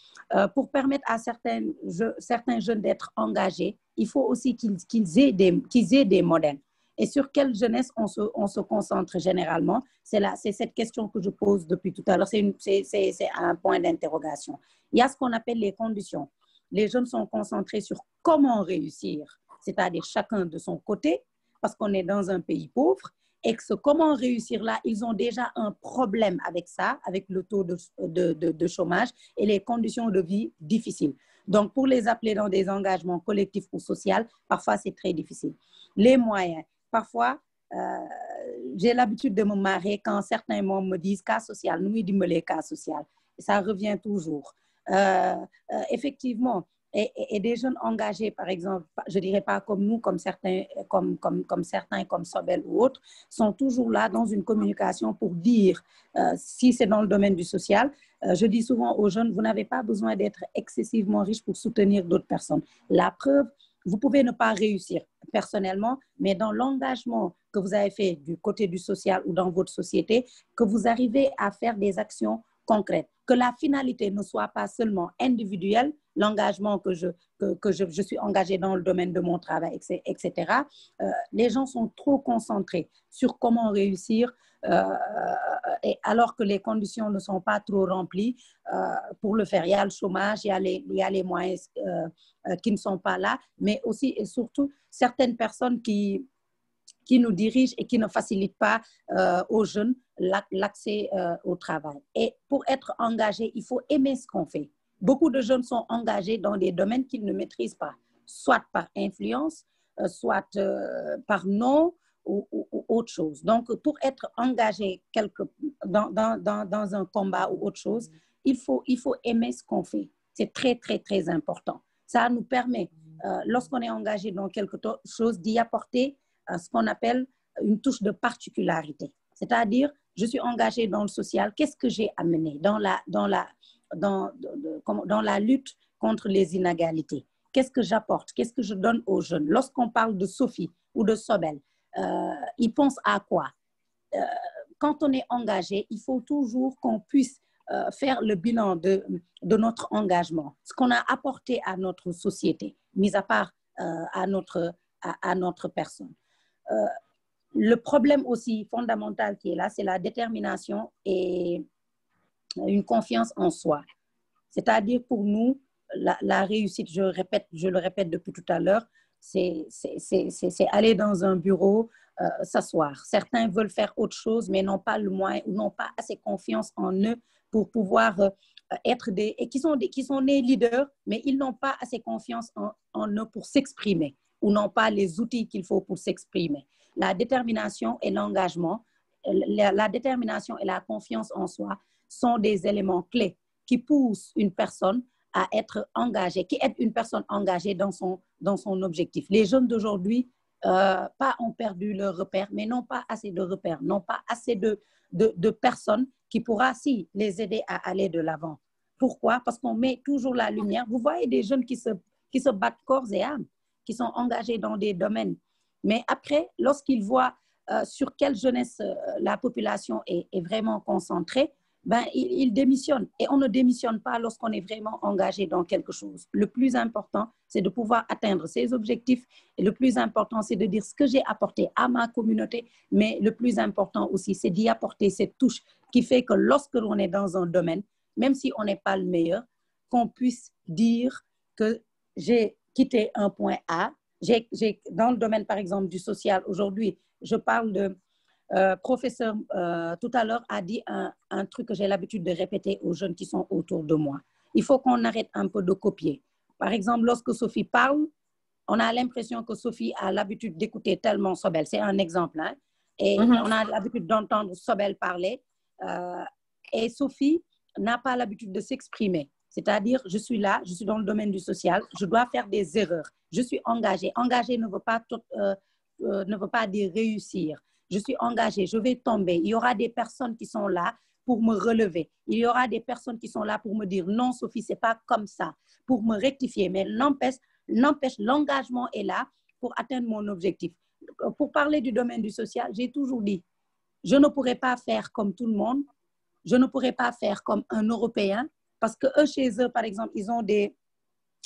pour permettre à certains jeunes d'être engagés, il faut aussi qu'ils aient des modèles. Et sur quelle jeunesse on se concentre généralement? C'est cette question que je pose depuis tout à l'heure. C'est un point d'interrogation. Il y a ce qu'on appelle les conditions. Les jeunes sont concentrés sur comment réussir, c'est-à-dire chacun de son côté, parce qu'on est dans un pays pauvre, et que comment réussir là, ils ont déjà un problème avec ça, avec le taux de chômage et les conditions de vie difficiles. Donc, pour les appeler dans des engagements collectifs ou sociaux, parfois c'est très difficile. Les moyens, parfois, j'ai l'habitude de me marrer quand certains membres me disent cas social, nous dimbalé cas social. Ça revient toujours. Effectivement, et des jeunes engagés, par exemple, je ne dirais pas comme nous, comme certains, comme Sobel ou autres, sont toujours là dans une communication pour dire, si c'est dans le domaine du social, je dis souvent aux jeunes, vous n'avez pas besoin d'être excessivement riche pour soutenir d'autres personnes. La preuve, vous pouvez ne pas réussir personnellement, mais dans l'engagement que vous avez fait du côté du social ou dans votre société, que vous arrivez à faire des actions concrètes, que la finalité ne soit pas seulement individuelle, l'engagement que je suis engagée dans le domaine de mon travail, etc. Les gens sont trop concentrés sur comment réussir, et alors que les conditions ne sont pas trop remplies pour le faire. Il y a le chômage, il y a les moyens qui ne sont pas là, mais aussi et surtout certaines personnes qui nous dirigent et qui ne facilitent pas aux jeunes l'accès au travail. Et pour être engagé, il faut aimer ce qu'on fait. Beaucoup de jeunes sont engagés dans des domaines qu'ils ne maîtrisent pas, soit par influence, soit par non ou autre chose. Donc, pour être engagé dans un combat ou autre chose, il faut aimer ce qu'on fait. C'est très, très, très important. Ça nous permet, lorsqu'on est engagé dans quelque chose, d'y apporter ce qu'on appelle une touche de particularité. C'est-à-dire, je suis engagée dans le social, qu'est-ce que j'ai amené dans la lutte contre les inégalités? Qu'est-ce que j'apporte? Qu'est-ce que je donne aux jeunes? Lorsqu'on parle de Sophie ou de Sobel, ils pensent à quoi? Quand on est engagé, il faut toujours qu'on puisse faire le bilan de notre engagement, ce qu'on a apporté à notre société, mis à part à notre personne. Le problème aussi fondamental qui est là, c'est la détermination et une confiance en soi. C'est-à-dire pour nous, la réussite, je le répète depuis tout à l'heure, c'est aller dans un bureau, s'asseoir. Certains veulent faire autre chose, mais n'ont pas le moyen ou n'ont pas assez confiance en eux pour pouvoir être qui sont nés leaders, mais ils n'ont pas assez confiance en eux pour s'exprimer ou n'ont pas les outils qu'il faut pour s'exprimer. La détermination et l'engagement, la détermination et la confiance en soi sont des éléments clés qui poussent une personne à être engagée, qui aident une personne engagée dans son objectif. Les jeunes d'aujourd'hui, pas ont perdu leur repère, mais n'ont pas assez de repères, n'ont pas assez de personnes qui pourra les aider à aller de l'avant. Pourquoi? Parce qu'on met toujours la lumière. Vous voyez des jeunes qui se battent corps et âme, qui sont engagés dans des domaines. Mais après, lorsqu'ils voient sur quelle jeunesse la population est vraiment concentrée, ben, ils démissionnent. Et on ne démissionne pas lorsqu'on est vraiment engagé dans quelque chose. Le plus important, c'est de pouvoir atteindre ses objectifs. Et le plus important, c'est de dire ce que j'ai apporté à ma communauté. Mais le plus important aussi, c'est d'y apporter cette touche qui fait que lorsque l'on est dans un domaine, même si on n'est pas le meilleur, qu'on puisse dire que j'ai quitté un point A. Dans le domaine, par exemple, du social, aujourd'hui, je parle de... professeur, tout à l'heure, a dit un truc que j'ai l'habitude de répéter aux jeunes qui sont autour de moi. Il faut qu'on arrête un peu de copier. Par exemple, lorsque Sophie parle, on a l'impression que Sophie a l'habitude d'écouter tellement Sobel. C'est un exemple. Hein? Et on a l'habitude d'entendre Sobel parler. Et Sophie n'a pas l'habitude de s'exprimer. C'est-à-dire, je suis là, je suis dans le domaine du social, je dois faire des erreurs. Je suis engagée. Engagée ne veut pas dire réussir. Je suis engagée, je vais tomber. Il y aura des personnes qui sont là pour me relever. Il y aura des personnes qui sont là pour me dire non, Sophie, ce n'est pas comme ça, pour me rectifier. Mais n'empêche, l'engagement est là pour atteindre mon objectif. Pour parler du domaine du social, j'ai toujours dit, je ne pourrais pas faire comme tout le monde, je ne pourrais pas faire comme un Européen, parce que eux, chez eux, par exemple, ils ont des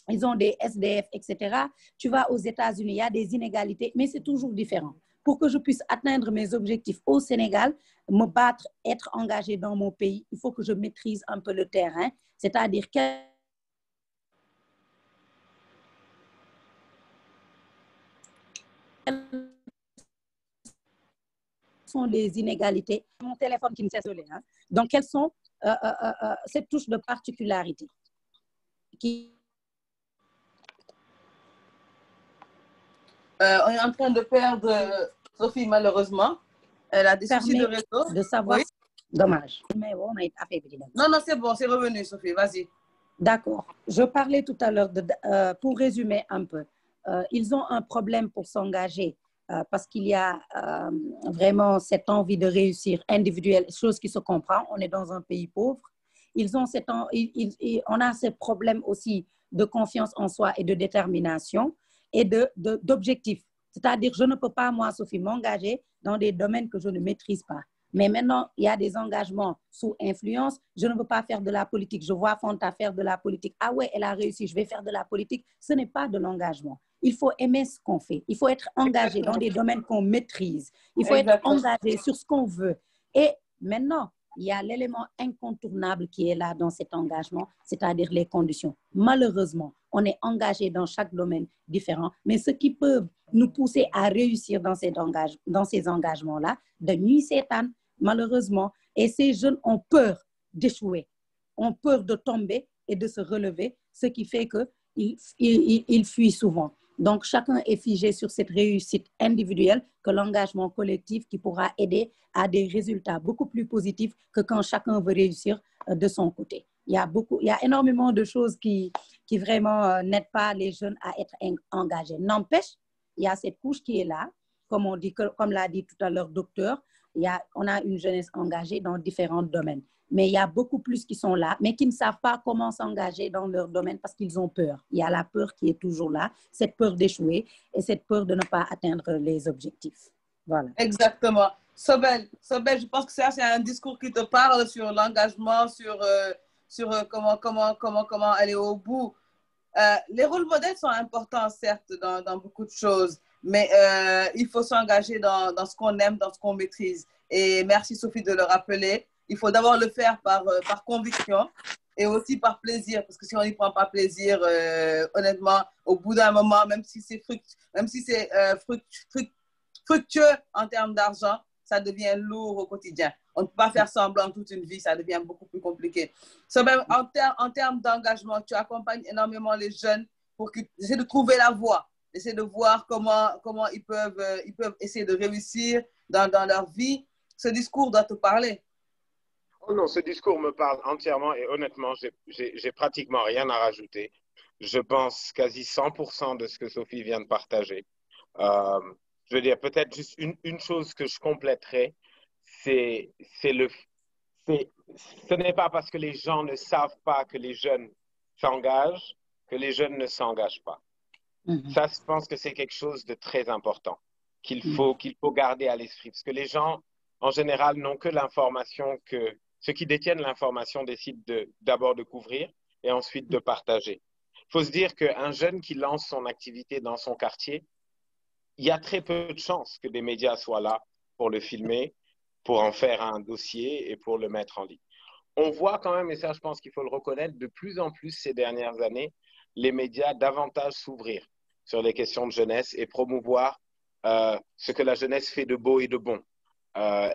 SDF, etc. Tu vas aux États-Unis, il y a des inégalités, mais c'est toujours différent. Pour que je puisse atteindre mes objectifs au Sénégal, me battre, être engagé dans mon pays, il faut que je maîtrise un peu le terrain, c'est-à-dire quelles sont les inégalités. Mon téléphone qui me cesse de lire. Hein? Donc, quelles sont cette touche de particularité qui... On est en train de perdre Sophie, malheureusement. Elle a des soucis de réseau. De savoir. Oui. Dommage. Non, c'est bon, c'est revenu, Sophie, vas-y. D'accord. Je parlais tout à l'heure, pour résumer un peu, ils ont un problème pour s'engager parce qu'il y a vraiment cette envie de réussir individuelle, chose qui se comprend. On est dans un pays pauvre. On a ce problème aussi de confiance en soi et de détermination et d'objectifs. C'est-à-dire, je ne peux pas, moi, Sophie, m'engager dans des domaines que je ne maîtrise pas. Mais maintenant, il y a des engagements sous influence. Je ne veux pas faire de la politique. Je vois Fanta faire de la politique. Ah ouais, elle a réussi, je vais faire de la politique. Ce n'est pas de l'engagement. Il faut aimer ce qu'on fait. Il faut être engagé dans des domaines qu'on maîtrise. Il faut être engagé sur ce qu'on veut. Et maintenant, il y a l'élément incontournable qui est là dans cet engagement, c'est-à-dire les conditions. Malheureusement, on est engagé dans chaque domaine différent, mais ce qui peut nous pousser à réussir dans ces engagements-là, de nuit s'étane, malheureusement. Et ces jeunes ont peur d'échouer, ont peur de tomber et de se relever, ce qui fait qu'ils fuient souvent. Donc, chacun est figé sur cette réussite individuelle que l'engagement collectif qui pourra aider à des résultats beaucoup plus positifs que quand chacun veut réussir de son côté. Il y a énormément de choses qui vraiment n'aident pas les jeunes à être engagés. N'empêche, il y a cette couche qui est là, comme l'a dit tout à l'heure docteur, on a une jeunesse engagée dans différents domaines. Mais il y a beaucoup plus qui sont là, mais qui ne savent pas comment s'engager dans leur domaine parce qu'ils ont peur. Il y a la peur qui est toujours là, cette peur d'échouer et cette peur de ne pas atteindre les objectifs. Voilà. Exactement. Sobel, je pense que ça, c'est un discours qui te parle sur l'engagement, sur comment aller au bout. Les rôles modèles sont importants, certes, dans beaucoup de choses, mais il faut s'engager dans ce qu'on aime, dans ce qu'on maîtrise. Et merci, Sophie, de le rappeler. Il faut d'abord le faire par conviction et aussi par plaisir, parce que si on n'y prend pas plaisir, honnêtement, au bout d'un moment, même si c'est fructueux en termes d'argent, ça devient lourd au quotidien. On ne peut pas faire semblant toute une vie, ça devient beaucoup plus compliqué. En termes d'engagement, tu accompagnes énormément les jeunes pour qu'ils essaient de trouver la voie, essayer de voir comment ils peuvent essayer de réussir dans leur vie. Ce discours doit te parler. Oh non, ce discours me parle entièrement et honnêtement, j'ai pratiquement rien à rajouter. Je pense quasi 100% de ce que Sophie vient de partager. Je veux dire, peut-être juste une chose que je compléterai, ce n'est pas parce que les gens ne savent pas que les jeunes s'engagent que les jeunes ne s'engagent pas. Ça, je pense que c'est quelque chose de très important qu'il faut garder à l'esprit. Parce que les gens, en général, n'ont que l'information que ceux qui détiennent l'information décident d'abord de couvrir et ensuite de partager. Il faut se dire qu'un jeune qui lance son activité dans son quartier, il y a très peu de chances que des médias soient là pour le filmer, pour en faire un dossier et pour le mettre en ligne. On voit quand même, et ça je pense qu'il faut le reconnaître, de plus en plus ces dernières années, les médias davantage s'ouvrir sur les questions de jeunesse et promouvoir ce que la jeunesse fait de beau et de bon.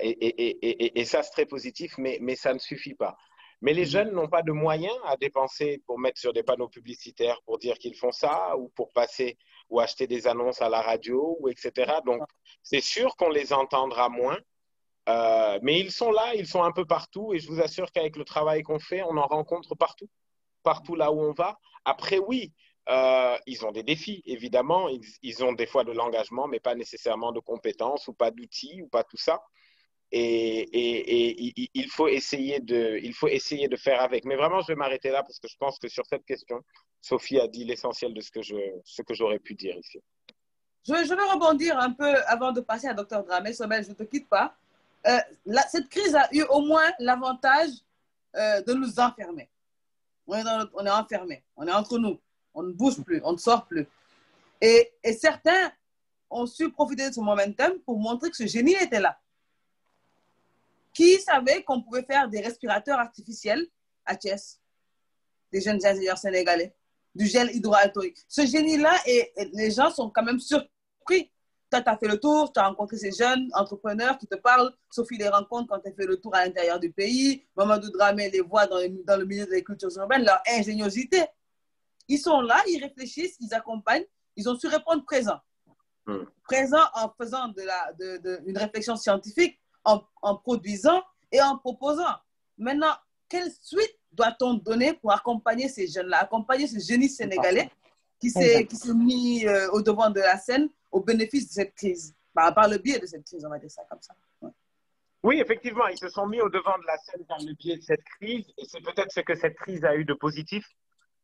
Et ça, c'est très positif, mais ça ne suffit pas. Mais les jeunes n'ont pas de moyens à dépenser pour mettre sur des panneaux publicitaires pour dire qu'ils font ça ou pour passer ou acheter des annonces à la radio, ou etc. Donc, c'est sûr qu'on les entendra moins. Mais ils sont là, ils sont un peu partout et je vous assure qu'avec le travail qu'on fait, on en rencontre partout là où on va. Après, oui, ils ont des défis, évidemment. Ils ont des fois de l'engagement, mais pas nécessairement de compétences ou pas d'outils ou pas tout ça. Et il faut essayer de faire avec. Mais vraiment, je vais m'arrêter là parce que je pense que sur cette question, Sophie a dit l'essentiel de ce que j'aurais pu dire ici. Je vais rebondir un peu avant de passer à Dr Dramé. Sobel, je ne te quitte pas. Cette crise a eu au moins l'avantage de nous enfermer. On est enfermés, on est entre nous, on ne bouge plus, on ne sort plus. Et certains ont su profiter de ce momentum pour montrer que ce génie était là. Qui savait qu'on pouvait faire des respirateurs artificiels à Thiès, des jeunes ingénieurs sénégalais, du gel hydroalcoolique. Ce génie-là, et les gens sont quand même surpris. Toi, tu as fait le tour, tu as rencontré ces jeunes entrepreneurs qui te parlent. Sophie les rencontre quand elle fait le tour à l'intérieur du pays. Mamadou Dramé les voit dans le milieu des cultures urbaines, leur ingéniosité. Ils sont là, ils réfléchissent, ils accompagnent, ils ont su répondre présent. Présent en faisant une réflexion scientifique, en produisant et en proposant. Maintenant, quelle suite doit-on donner pour accompagner ces jeunes-là, accompagner ce génie sénégalais qui s'est mis au devant de la scène au bénéfice de cette crise, par le biais de cette crise, on va dire ça comme ça. Ouais. Oui, effectivement, ils se sont mis au devant de la scène par le biais de cette crise, et c'est peut-être ce que cette crise a eu de positif,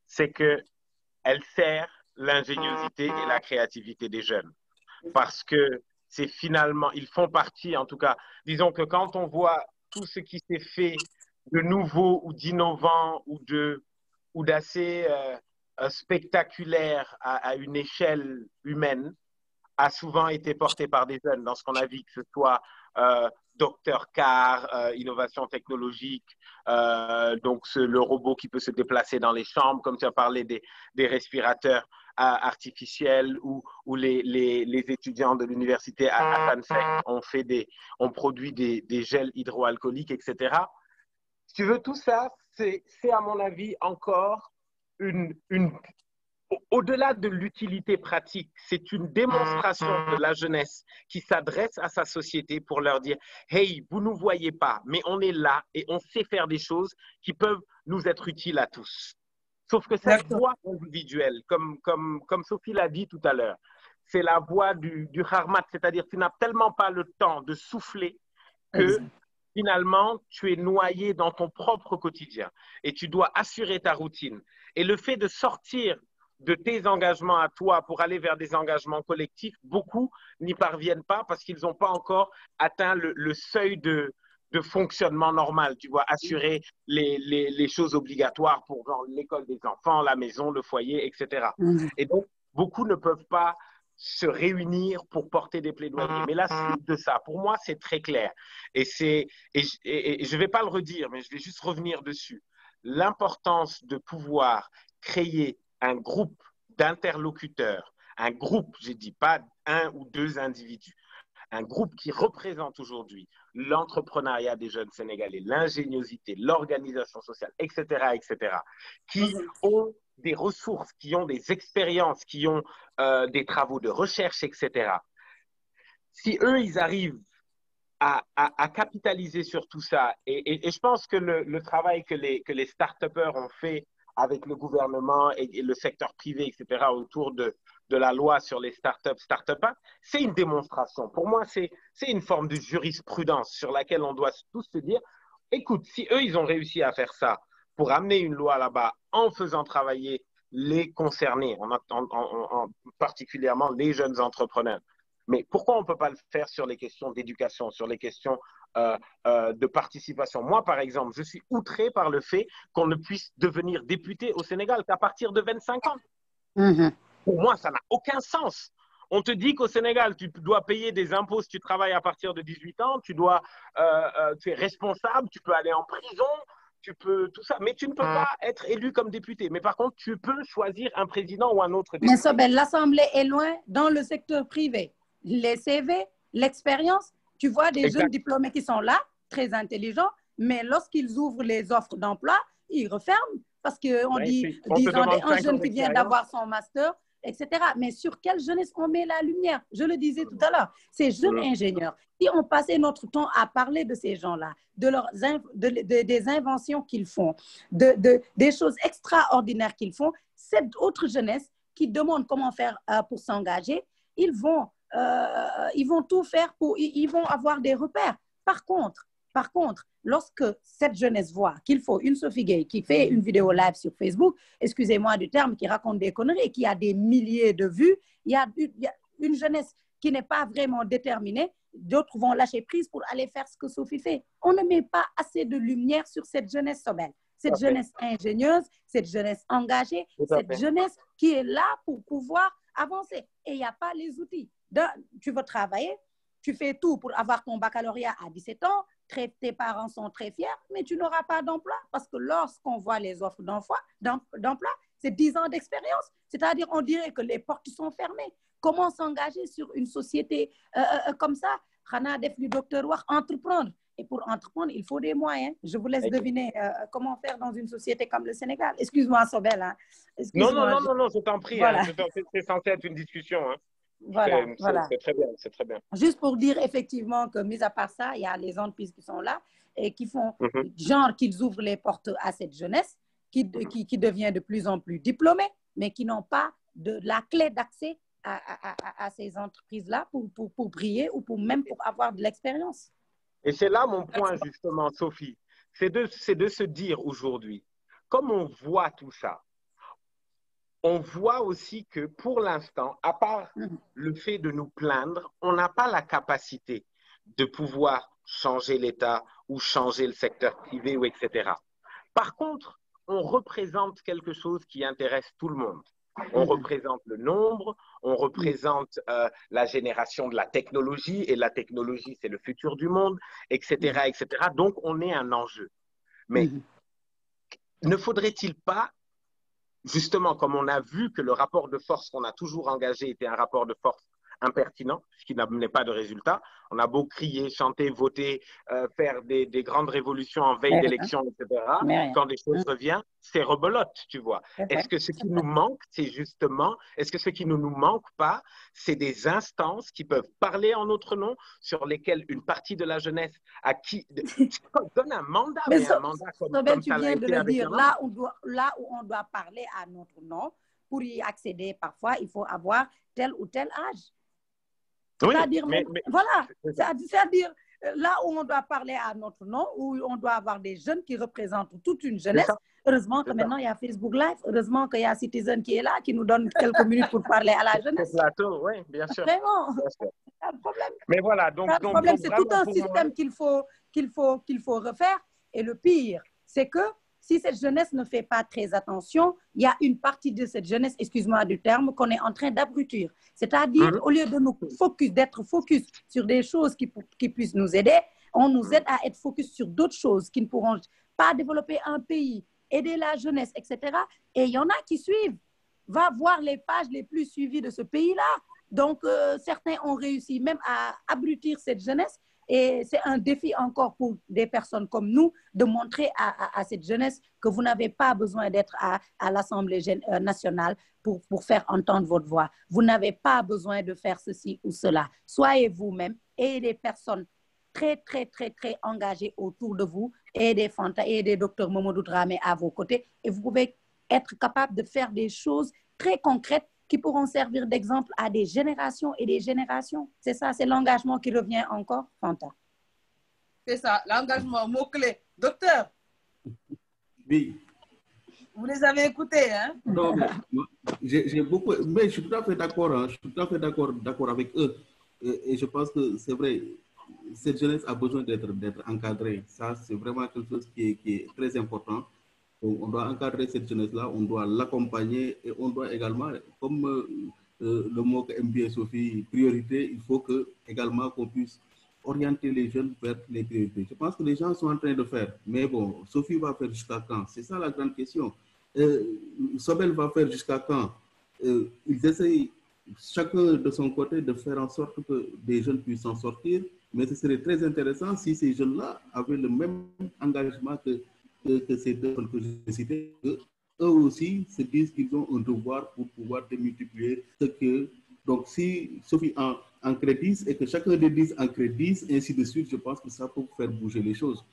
c'est qu'elle sert l'ingéniosité et la créativité des jeunes. Parce que finalement, ils font partie, en tout cas, disons que quand on voit tout ce qui s'est fait de nouveau ou d'innovant ou d'assez spectaculaire à une échelle humaine, a souvent été porté par des jeunes dans ce qu'on a vu, que ce soit Dr Car, innovation technologique, donc le robot qui peut se déplacer dans les chambres, comme tu as parlé des respirateurs artificiels, ou les étudiants de l'université à Tansec ont produit des gels hydroalcooliques, etc. Si tu veux, tout ça, c'est à mon avis encore au-delà de l'utilité pratique, c'est une démonstration de la jeunesse qui s'adresse à sa société pour leur dire « Hey, vous ne nous voyez pas, mais on est là et on sait faire des choses qui peuvent nous être utiles à tous. » Sauf que cette voix individuelle, comme Sophie l'a dit tout à l'heure, c'est la voix du harmat, c'est-à-dire tu n'as tellement pas le temps de souffler que finalement tu es noyé dans ton propre quotidien et tu dois assurer ta routine. Et le fait de sortir de tes engagements à toi pour aller vers des engagements collectifs, beaucoup n'y parviennent pas parce qu'ils n'ont pas encore atteint le seuil de fonctionnement normal. Tu vois, assurer les choses obligatoires pour l'école des enfants, la maison, le foyer, etc. Et donc, beaucoup ne peuvent pas se réunir pour porter des plaidoyers. Mais la suite de ça, pour moi, c'est très clair. Et je ne vais pas le redire, mais je vais juste revenir dessus. L'importance de pouvoir créer un groupe d'interlocuteurs, un groupe, je dis pas un ou deux individus, un groupe qui représente aujourd'hui l'entrepreneuriat des jeunes Sénégalais, l'ingéniosité, l'organisation sociale, etc., etc., qui ont des ressources, qui ont des expériences, qui ont des travaux de recherche, etc. Si eux, ils arrivent à capitaliser sur tout ça, et je pense que le travail que les start-upers ont fait avec le gouvernement et le secteur privé, etc., autour de la loi sur les start-up, c'est une démonstration. Pour moi, c'est une forme de jurisprudence sur laquelle on doit tous se dire, écoute, si eux, ils ont réussi à faire ça pour amener une loi là-bas en faisant travailler les concernés, particulièrement les jeunes entrepreneurs, mais pourquoi on ne peut pas le faire sur les questions d'éducation, sur les questions de participation? Moi, par exemple, je suis outré par le fait qu'on ne puisse devenir député au Sénégal qu'à partir de 25 ans. Pour moi, ça n'a aucun sens. On te dit qu'au Sénégal, tu dois payer des impôts si tu travailles à partir de 18 ans, tu es responsable, tu peux aller en prison, tu peux tout ça, mais tu ne peux pas être élu comme député. Mais par contre, tu peux choisir un président ou un autre député. Mais Sobel, l'Assemblée est loin dans le secteur privé. Les CV, l'expérience, tu vois des jeunes diplômés qui sont là, très intelligents, mais lorsqu'ils ouvrent les offres d'emploi, ils referment parce qu'on dit, disons, un jeune qui vient d'avoir son master, etc. Mais sur quelle jeunesse on met la lumière? Je le disais tout à l'heure, ces jeunes ingénieurs, si on passait notre temps à parler de ces gens-là, des inventions qu'ils font, des choses extraordinaires qu'ils font, cette autre jeunesse qui demande comment faire pour s'engager, ils vont tout faire ils vont avoir des repères. Par contre, lorsque cette jeunesse voit qu'il faut une Sophie Gueye qui fait une vidéo live sur Facebook, excusez-moi du terme, qui raconte des conneries et qui a des milliers de vues, il y a une jeunesse qui n'est pas vraiment déterminée, d'autres vont lâcher prise pour aller faire ce que Sophie fait. On ne met pas assez de lumière sur cette jeunesse Sobel, cette jeunesse ingénieuse, cette jeunesse engagée, cette jeunesse qui est là pour pouvoir avancer. Et il n'y a pas les outils. Tu veux travailler, tu fais tout pour avoir ton baccalauréat à 17 ans, tes parents sont très fiers, mais tu n'auras pas d'emploi parce que lorsqu'on voit les offres d'emploi, c'est 10 ans d'expérience. C'est-à-dire, on dirait que les portes sont fermées. Comment s'engager sur une société comme ça? Khana def li docteur wax, entreprendre. Et pour entreprendre, il faut des moyens. Je vous laisse deviner comment faire dans une société comme le Sénégal. Excuse-moi, Sobel. Hein. Non, je t'en prie. Voilà. Hein. C'est censé être une discussion. Hein. Voilà. C'est très bien, c'est très bien. Juste pour dire effectivement que, mis à part ça, il y a les entreprises qui sont là et qui font genre qu'ils ouvrent les portes à cette jeunesse qui devient de plus en plus diplômée, mais qui n'ont pas la clé d'accès à ces entreprises-là pour briller ou même pour avoir de l'expérience. Et c'est là mon point justement, Sophie. C'est de se dire aujourd'hui, comme on voit tout ça, on voit aussi que pour l'instant, à part le fait de nous plaindre, on n'a pas la capacité de pouvoir changer l'État ou changer le secteur privé, ou etc. Par contre, on représente quelque chose qui intéresse tout le monde. On représente le nombre, on représente la génération de la technologie, et la technologie, c'est le futur du monde, etc., etc. Donc, on est un enjeu. Mais ne faudrait-il pas, justement, comme on a vu que le rapport de force qu'on a toujours engagé était un rapport de force impertinent, ce qui n'amenait pas de résultat. On a beau crier, chanter, voter, faire des grandes révolutions en veille d'élection, etc. Quand des choses reviennent, c'est rebelote, tu vois. Est-ce que ce qui nous manque, c'est justement, est-ce que ce qui ne nous manque pas, c'est des instances qui peuvent parler en notre nom, sur lesquelles une partie de la jeunesse à qui donne un mandat, mais un mandat comme tu viens de le dire, là où on doit parler à notre nom, pour y accéder parfois, il faut avoir tel ou tel âge. C'est-à-dire, voilà, c'est-à-dire là où on doit parler à notre nom, où on doit avoir des jeunes qui représentent toute une jeunesse. Heureusement que maintenant il y a Facebook Live, heureusement qu'il y a Citizen qui est là, qui nous donne quelques minutes pour parler à la jeunesse. Plateau, oui, bien sûr. Vraiment, c'est un problème. Mais voilà, donc le problème, c'est tout un système qu'il faut refaire. Et le pire, c'est que si cette jeunesse ne fait pas très attention, il y a une partie de cette jeunesse, excuse-moi du terme, qu'on est en train d'abrutir. C'est-à-dire, au lieu de nous d'être focus sur des choses qui puissent nous aider, on nous aide à être focus sur d'autres choses qui ne pourront pas développer un pays, aider la jeunesse, etc. Et il y en a qui suivent. Va voir les pages les plus suivies de ce pays-là. Donc, certains ont réussi même à abrutir cette jeunesse. Et c'est un défi encore pour des personnes comme nous de montrer à cette jeunesse que vous n'avez pas besoin d'être à l'Assemblée nationale pour faire entendre votre voix. Vous n'avez pas besoin de faire ceci ou cela. Soyez vous-même et des personnes très, très, très, très engagées autour de vous et des Fanta et des docteurs Momodou Dramé à vos côtés. Et vous pouvez être capable de faire des choses très concrètes qui pourront servir d'exemple à des générations et des générations. C'est ça, c'est l'engagement qui revient encore, Fanta. C'est ça, l'engagement, mot-clé. Docteur, oui. Vous les avez écoutés, hein? Non, mais j'ai beaucoup, mais je suis tout à fait d'accord, hein, je suis tout à fait d'accord avec eux. Et je pense que c'est vrai, cette jeunesse a besoin d'être encadrée. Ça, c'est vraiment quelque chose qui est très important. On doit encadrer cette jeunesse-là, on doit l'accompagner et on doit également, comme le mot que aime bien Sophie, priorité, il faut que également qu'on puisse orienter les jeunes vers les priorités. Je pense que les gens sont en train de faire, mais bon, Sophie va faire jusqu'à quand? C'est ça la grande question. Sobel va faire jusqu'à quand? Ils essayent chacun de son côté de faire en sorte que des jeunes puissent s'en sortir, mais ce serait très intéressant si ces jeunes-là avaient le même engagement que ces deux que j'ai cités, eux aussi se disent qu'ils ont un devoir pour pouvoir démultiplier ce que... Donc, si Sophie en crédit et que chacun des 10 en crédit, ainsi de suite, je pense que ça peut faire bouger les choses.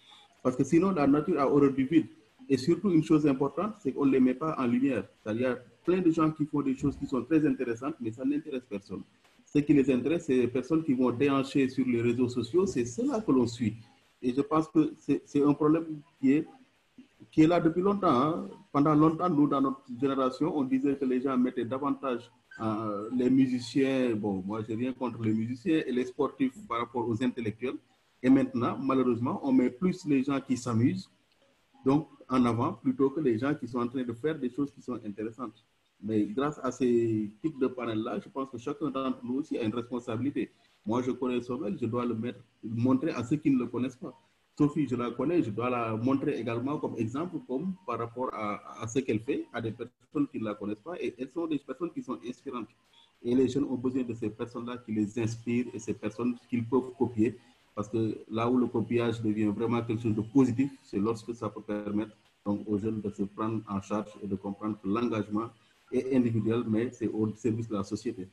Parce que sinon, la nature a horreur du vide. Et surtout, une chose importante, c'est qu'on ne les met pas en lumière. C'est-à-dire, il y a plein de gens qui font des choses qui sont très intéressantes, mais ça n'intéresse personne. Ce qui les intéresse, c'est les personnes qui vont déhancher sur les réseaux sociaux, c'est cela que l'on suit. Et je pense que c'est un problème qui est là depuis longtemps. Hein. Pendant longtemps, nous, dans notre génération, on disait que les gens mettaient davantage les musiciens, bon, moi, j'ai rien contre les musiciens et les sportifs par rapport aux intellectuels. Et maintenant, malheureusement, on met plus les gens qui s'amusent, donc en avant, plutôt que les gens qui sont en train de faire des choses qui sont intéressantes. Mais grâce à ces types de panels-là, je pense que chacun d'entre nous aussi a une responsabilité. Moi, je connais Sobel, je dois le montrer à ceux qui ne le connaissent pas. Sophie, je la connais, je dois la montrer également comme exemple, comme par rapport à ce qu'elle fait, à des personnes qui ne la connaissent pas. Et elles sont des personnes qui sont inspirantes. Et les jeunes ont besoin de ces personnes-là qui les inspirent et ces personnes qu'ils peuvent copier. Parce que là où le copiage devient vraiment quelque chose de positif, c'est lorsque ça peut permettre donc, aux jeunes de se prendre en charge et de comprendre que l'engagement est individuel, mais c'est au service de la société.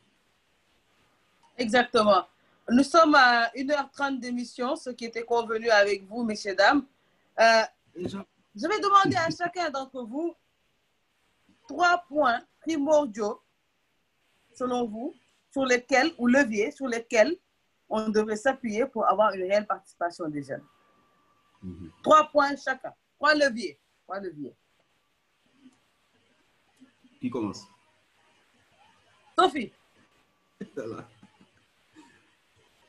Exactement. Nous sommes à 1h30 d'émission, ce qui était convenu avec vous, messieurs, dames. Je vais demander à chacun d'entre vous 3 points primordiaux, selon vous, sur lesquels, ou leviers, sur lesquels on devrait s'appuyer pour avoir une réelle participation des jeunes. 3 points chacun. 3 leviers. 3 leviers. Qui commence? Sophie, Voilà.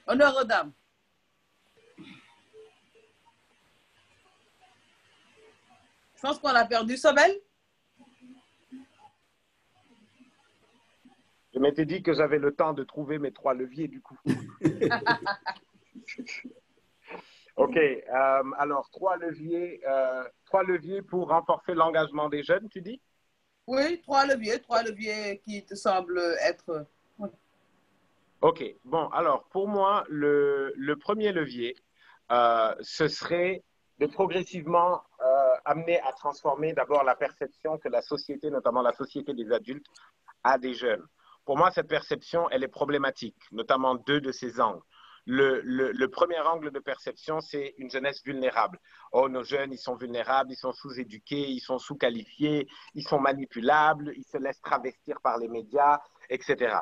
honneur aux dames. Je pense qu'on a perdu Sobel. Je m'étais dit que j'avais le temps de trouver mes 3 leviers du coup. OK. Alors, 3 leviers pour renforcer l'engagement des jeunes, tu dis? Oui, 3 leviers qui te semblent être... OK. Bon, alors, pour moi, le premier levier, ce serait de progressivement amener à transformer d'abord la perception que la société, notamment la société des adultes, a des jeunes. Pour moi, cette perception, elle est problématique, notamment 2 de ces angles. Le premier angle de perception, c'est une jeunesse vulnérable. Oh, nos jeunes, ils sont vulnérables, ils sont sous-éduqués, ils sont sous-qualifiés, ils sont manipulables, ils se laissent travestir par les médias, etc.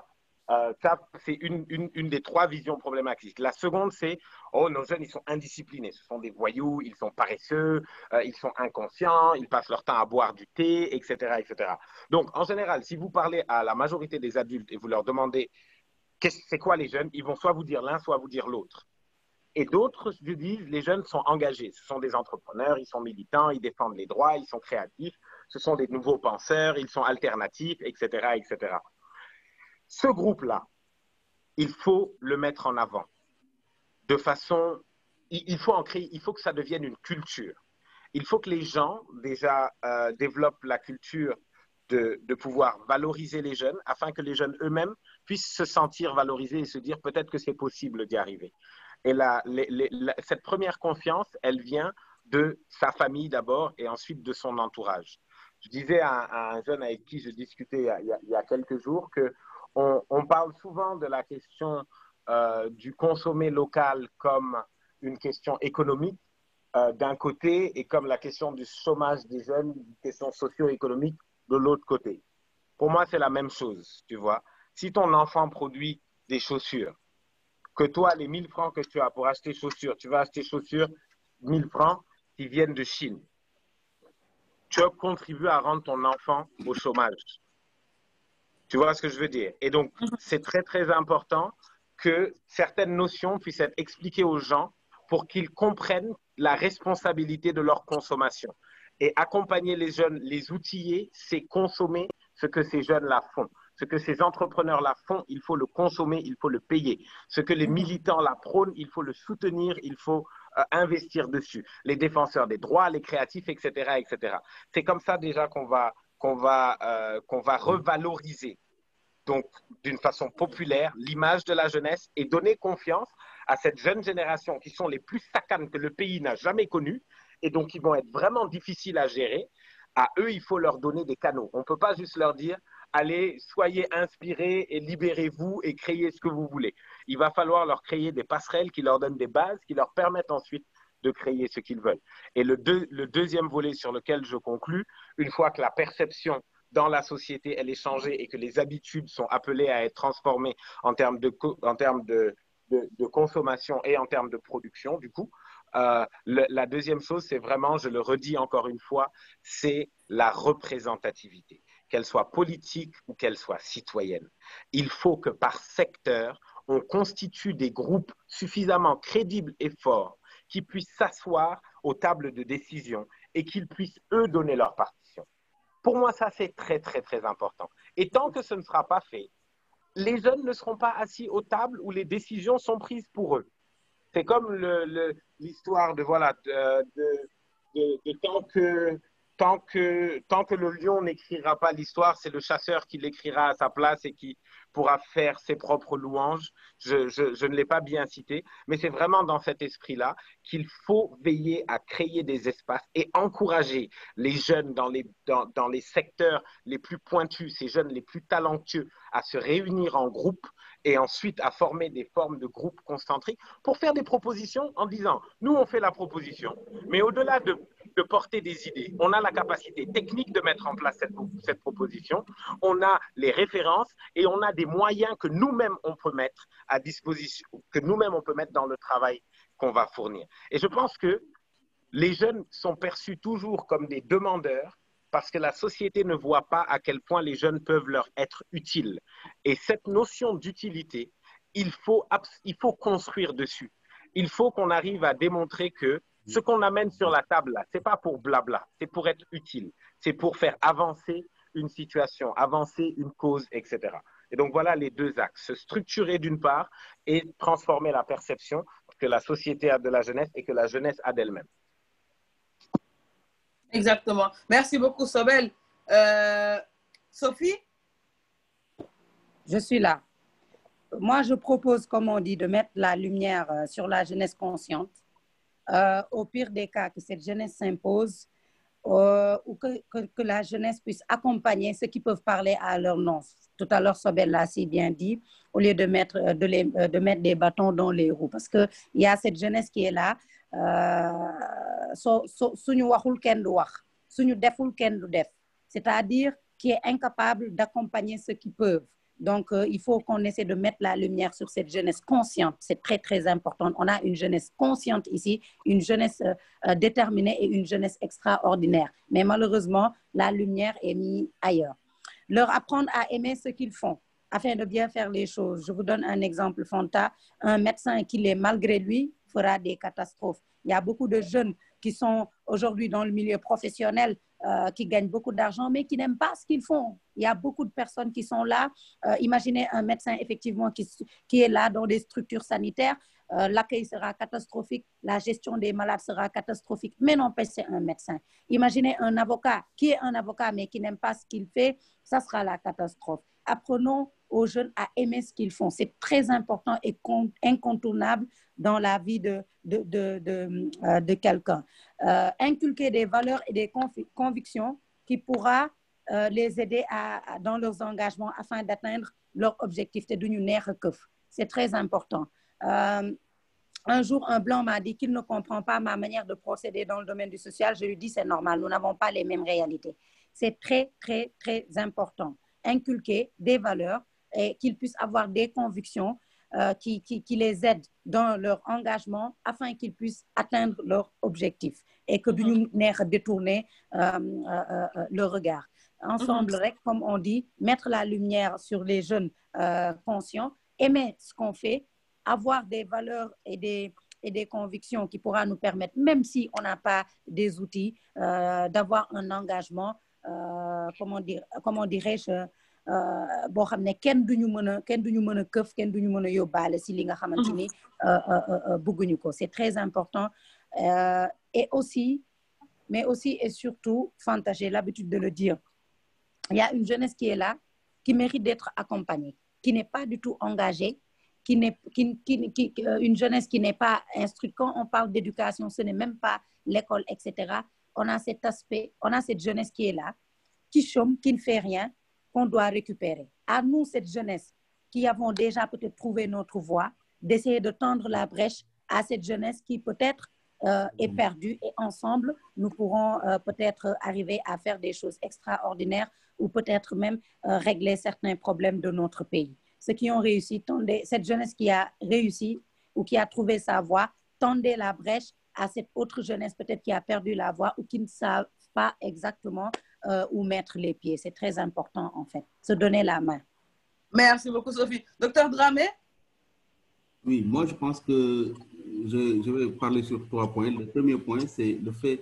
Ça, c'est une des 3 visions problématiques. La seconde, c'est oh, nos jeunes, ils sont indisciplinés. Ce sont des voyous, ils sont paresseux, ils sont inconscients, ils passent leur temps à boire du thé, etc., etc. Donc, en général, si vous parlez à la majorité des adultes et vous leur demandez c'est quoi les jeunes, ils vont soit vous dire l'un, soit vous dire l'autre. Et d'autres vous disent les jeunes sont engagés. Ce sont des entrepreneurs, ils sont militants, ils défendent les droits, ils sont créatifs. Ce sont des nouveaux penseurs, ils sont alternatifs, etc., etc. Ce groupe-là, il faut le mettre en avant de façon, il faut que ça devienne une culture. Il faut que les gens déjà développent la culture de pouvoir valoriser les jeunes afin que les jeunes eux-mêmes puissent se sentir valorisés et se dire peut-être que c'est possible d'y arriver. Et cette première confiance, elle vient de sa famille d'abord et ensuite de son entourage. Je disais à un jeune avec qui je discutais il y a quelques jours qu'on parle souvent de la question du consommer local comme une question économique d'un côté et comme la question du chômage des jeunes, une question socio-économique de l'autre côté. Pour moi, c'est la même chose, tu vois. Si ton enfant produit des chaussures, que toi, les 1000 francs que tu as pour acheter chaussures, tu vas acheter chaussures 1000 francs qui viennent de Chine. Tu contribues à rendre ton enfant au chômage. Tu vois ce que je veux dire? Et donc, c'est très, très important que certaines notions puissent être expliquées aux gens pour qu'ils comprennent la responsabilité de leur consommation. Et accompagner les jeunes, les outiller, c'est consommer ce que ces jeunes-là font. Ce que ces entrepreneurs-là font, il faut le consommer, il faut le payer. Ce que les militants-là prônent, il faut le soutenir, il faut investir dessus. Les défenseurs des droits, les créatifs, etc., etc. C'est comme ça déjà qu'on va revaloriser, donc d'une façon populaire, l'image de la jeunesse et donner confiance à cette jeune génération qui sont les plus sacanes que le pays n'a jamais connues et donc qui vont être vraiment difficiles à gérer. À eux, il faut leur donner des canaux. On ne peut pas juste leur dire allez, soyez inspirés et libérez-vous et créez ce que vous voulez. Il va falloir leur créer des passerelles qui leur donnent des bases, qui leur permettent ensuite de créer ce qu'ils veulent. Et le deuxième volet sur lequel je conclus, une fois que la perception dans la société, elle est changée et que les habitudes sont appelées à être transformées en termes de consommation et en termes de production, du coup, la deuxième chose, c'est vraiment, je le redis encore une fois, c'est la représentativité, qu'elle soit politique ou qu'elle soit citoyenne. Il faut que par secteur, on constitue des groupes suffisamment crédibles et forts qui puissent s'asseoir aux tables de décision et qu'ils puissent, eux, donner leur partition. Pour moi, ça, c'est très, très, très important. Et tant que ce ne sera pas fait, les jeunes ne seront pas assis aux tables où les décisions sont prises pour eux. C'est comme l'histoire de, voilà, tant que le lion n'écrira pas l'histoire, c'est le chasseur qui l'écrira à sa place et qui pourra faire ses propres louanges. Je ne l'ai pas bien cité, mais c'est vraiment dans cet esprit-là qu'il faut veiller à créer des espaces et encourager les jeunes dans les secteurs les plus pointus, ces jeunes les plus talentueux, à se réunir en groupe et ensuite à former des formes de groupes concentriques pour faire des propositions en disant, nous on fait la proposition, mais au-delà de porter des idées, on a la capacité technique de mettre en place cette proposition, on a les références et on a des moyens que nous-mêmes on peut mettre à disposition, que nous-mêmes on peut mettre dans le travail qu'on va fournir. Et je pense que les jeunes sont perçus toujours comme des demandeurs parce que la société ne voit pas à quel point les jeunes peuvent leur être utiles. Et cette notion d'utilité, il faut construire dessus. Il faut qu'on arrive à démontrer que ce qu'on amène sur la table, là, ce n'est pas pour blabla, c'est pour être utile. C'est pour faire avancer une situation, avancer une cause, etc. Et donc, voilà les deux axes. Se structurer d'une part et transformer la perception que la société a de la jeunesse et que la jeunesse a d'elle-même. Exactement. Merci beaucoup, Sobel. Sophie? Je suis là. Moi, je propose, comme on dit, de mettre la lumière sur la jeunesse consciente. Au pire des cas, que cette jeunesse s'impose ou que la jeunesse puisse accompagner ceux qui peuvent parler à leur nom. Tout à l'heure, Sobel l'a si bien dit, au lieu de mettre des bâtons dans les roues. Parce qu'il y a cette jeunesse qui est là. C'est-à-dire qui est incapable d'accompagner ceux qui peuvent. Donc, il faut qu'on essaie de mettre la lumière sur cette jeunesse consciente. C'est très, très important. On a une jeunesse consciente ici, une jeunesse déterminée et une jeunesse extraordinaire. Mais malheureusement, la lumière est mise ailleurs. Leur apprendre à aimer ce qu'ils font afin de bien faire les choses. Je vous donne un exemple, Fanta. Un médecin qui l'est malgré lui fera des catastrophes. Il y a beaucoup de jeunes qui sont aujourd'hui dans le milieu professionnel, qui gagnent beaucoup d'argent, mais qui n'aiment pas ce qu'ils font. Il y a beaucoup de personnes qui sont là. Imaginez un médecin, effectivement, qui est là dans des structures sanitaires. L'accueil sera catastrophique, la gestion des malades sera catastrophique, mais n'empêche, c'est un médecin. Imaginez un avocat qui est un avocat, mais qui n'aime pas ce qu'il fait, ça sera la catastrophe. Apprenons aux jeunes à aimer ce qu'ils font. C'est très important et incontournable dans la vie de quelqu'un. Inculquer des valeurs et des convictions qui pourra les aider dans leurs engagements afin d'atteindre leur objectif. C'est très important. Un jour, un blanc m'a dit qu'il ne comprend pas ma manière de procéder dans le domaine du social. Je lui dis, c'est normal, nous n'avons pas les mêmes réalités. C'est très, très, très important. Inculquer des valeurs et qu'ils puissent avoir des convictions qui les aident dans leur engagement afin qu'ils puissent atteindre leur objectif et que nous n'ayons détourné le regard. Ensemble, comme on dit, mettre la lumière sur les jeunes conscients, aimer ce qu'on fait, avoir des valeurs et des convictions qui pourra nous permettre, même si on n'a pas des outils, d'avoir un engagement, comment dirais-je, boo xam ne kenn duñu mën a këf kenn duñu mën a yóbbaale si li nga xamante ni bëgguñu ko. C'est très important. Et aussi et surtout, Fanta, j'ai l'habitude de le dire, il y a une jeunesse qui est là, qui mérite d'être accompagnée, qui n'est pas du tout engagée, une jeunesse qui n'est pas instruite. Quand on parle d'éducation, ce n'est même pas l'école, etc. On a cet aspect, on a cette jeunesse qui est là, qui chôme, qui ne fait rien, qu'on doit récupérer. À nous, cette jeunesse, qui avons déjà peut-être trouvé notre voie, d'essayer de tendre la brèche à cette jeunesse qui peut-être est perdue, et ensemble, nous pourrons peut-être arriver à faire des choses extraordinaires ou peut-être même régler certains problèmes de notre pays. Ceux qui ont réussi, cette jeunesse qui a réussi ou qui a trouvé sa voie, tendez la brèche à cette autre jeunesse peut-être qui a perdu la voie ou qui ne savent pas exactement où mettre les pieds. C'est très important, en fait. Se donner la main. Merci beaucoup, Sophie. Docteur Dramé? Oui, moi, je pense que je vais parler sur 3 points. Le premier point, c'est le fait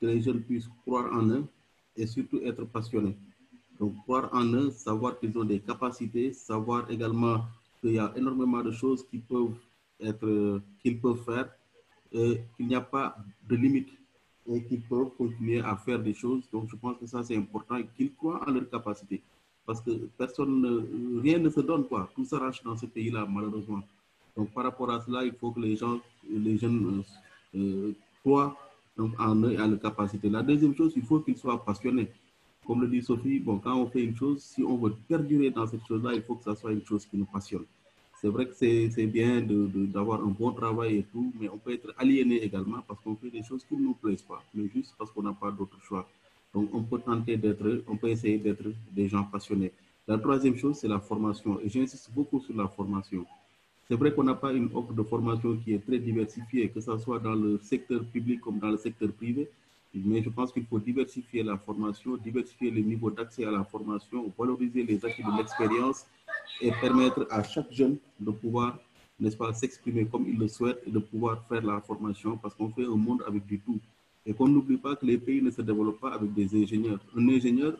que les jeunes puissent croire en eux et surtout être passionnés. Donc, croire en eux, savoir qu'ils ont des capacités, savoir également qu'il y a énormément de choses qu'ils peuvent faire, qu'il n'y a pas de limite et qu'ils peuvent continuer à faire des choses. Donc, je pense que ça, c'est important et qu'ils croient en leurs capacités. Parce que rien ne se donne, quoi. Tout s'arrache dans ce pays-là, malheureusement. Donc, par rapport à cela, il faut que les jeunes croient en eux et en leurs capacités. La deuxième chose, il faut qu'ils soient passionnés. Comme le dit Sophie, bon, quand on fait une chose, si on veut perdurer dans cette chose-là, il faut que ça soit une chose qui nous passionne. C'est vrai que c'est bien d'avoir un bon travail et tout, mais on peut être aliéné également parce qu'on fait des choses qui ne nous plaisent pas, mais juste parce qu'on n'a pas d'autre choix. Donc, on peut essayer d'être des gens passionnés. La troisième chose, c'est la formation. Et j'insiste beaucoup sur la formation. C'est vrai qu'on n'a pas une offre de formation qui est très diversifiée, que ce soit dans le secteur public comme dans le secteur privé. Mais je pense qu'il faut diversifier la formation, diversifier les niveaux d'accès à la formation, valoriser les acquis de l'expérience et permettre à chaque jeune de pouvoir, n'est-ce pas, s'exprimer comme il le souhaite et de pouvoir faire la formation parce qu'on fait un monde avec du tout. Et qu'on n'oublie pas que les pays ne se développent pas avec des ingénieurs. Un ingénieur,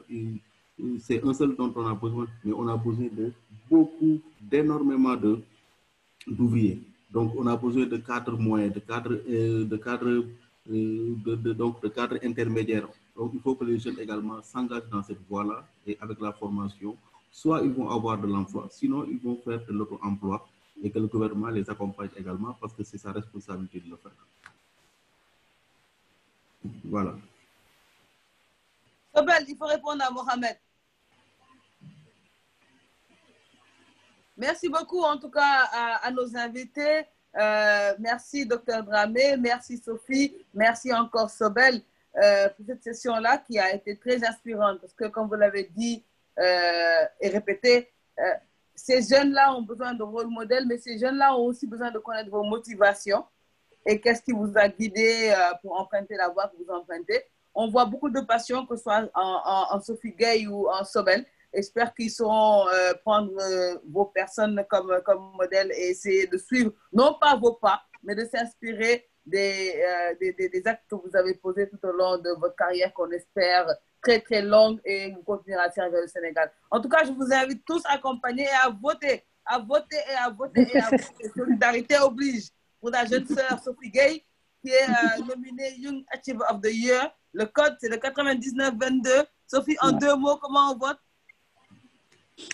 c'est un seul dont on a besoin, mais on a besoin de beaucoup, d'énormément d'ouvriers. Donc, on a besoin de cadres moyens, de cadres intermédiaires. Donc, il faut que les jeunes également s'engagent dans cette voie-là et avec la formation, soit ils vont avoir de l'emploi, sinon ils vont faire de l'auto-emploi et que le gouvernement les accompagne également parce que c'est sa responsabilité de le faire. Voilà. Sobel, il faut répondre à Mohamed. Merci beaucoup en tout cas à nos invités. Merci Dr Dramé, merci Sophie, merci encore Sobel pour cette session-là qui a été très inspirante parce que comme vous l'avez dit et répété, ces jeunes-là ont besoin de rôle modèle, mais ces jeunes-là ont aussi besoin de connaître vos motivations et qu'est-ce qui vous a guidé pour emprunter la voie que vous empruntez. On voit beaucoup de passion, que ce soit en Sophie Gueye ou en Sobel. J'espère qu'ils sauront prendre vos personnes comme modèle et essayer de suivre, non pas vos pas, mais de s'inspirer des actes que vous avez posés tout au long de votre carrière qu'on espère très, très longue et vous continuerez à servir le Sénégal. En tout cas, je vous invite tous à accompagner et à voter, à voter et à voter et à voter. Solidarité oblige pour la jeune sœur Sophie Gueye qui est nominée Young Achiever of the Year. Le code, c'est le 9922. Sophie, en 2 mots, comment on vote?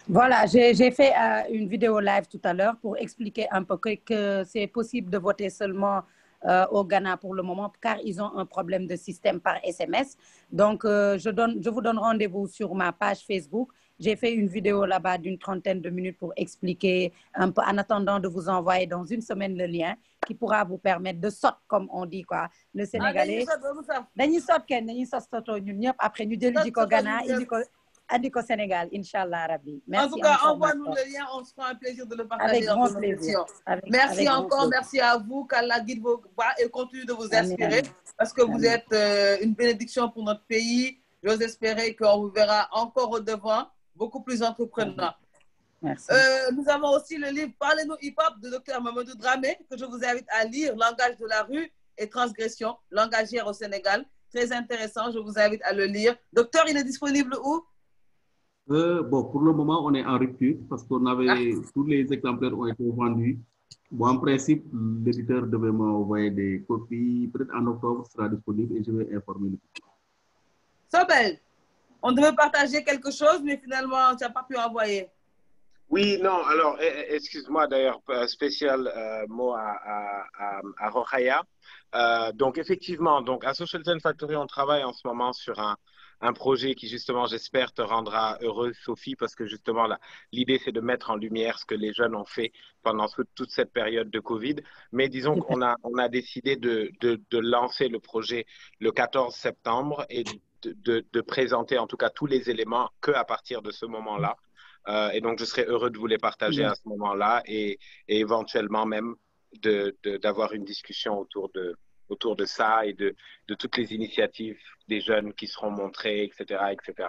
Voilà, j'ai fait une vidéo live tout à l'heure pour expliquer un peu que c'est possible de voter seulement au Ghana pour le moment, car ils ont un problème de système par SMS. Donc, je vous donne rendez-vous sur ma page Facebook. J'ai fait une vidéo là-bas d'une 30aine de minutes pour expliquer un peu, en attendant de vous envoyer dans une semaine le lien qui pourra vous permettre de sauter, comme on dit, quoi. Le Sénégalais. Après, nous disons Ghana, andi ko Sénégal, Inch'Allah Rabbi. Merci. En tout cas, envoie-nous le lien, on se fera un plaisir de le partager. Avec grand plaisir. Merci encore, merci à vous, qu'Allah guide vos pas et continue de vous inspirer parce que vous êtes une bénédiction pour notre pays. J'ose espérer qu'on vous verra encore au devant, beaucoup plus entreprenant. Merci. Nous avons aussi le livre Parlez-nous hip-hop de Dr Mamadou Dramé que je vous invite à lire, Langage de la rue et transgression, langagière au Sénégal. Très intéressant, je vous invite à le lire. Docteur, il est disponible où? Bon, pour le moment, on est en rupture parce qu'on avait tous les exemplaires ont été vendus. Bon, en principe, l'éditeur devait m'envoyer des copies. Peut-être en octobre, sera disponible et je vais informer le public. Sobel, on devait partager quelque chose, mais finalement, tu n'as pas pu envoyer. Oui, non, alors, excuse-moi d'ailleurs, spécial mot à Rokhaya. Donc, effectivement, donc, à Social Zen Factory, on travaille en ce moment sur un projet qui, justement, j'espère, te rendra heureuse, Sophie, parce que, justement, l'idée, c'est de mettre en lumière ce que les jeunes ont fait pendant toute cette période de Covid. Mais disons qu'on a décidé de lancer le projet le 14 septembre et de présenter, en tout cas, tous les éléments qu'à partir de ce moment-là. Et donc, je serais heureux de vous les partager à ce moment-là et éventuellement même d'avoir une discussion autour de ça et de toutes les initiatives des jeunes qui seront montrées, etc., etc.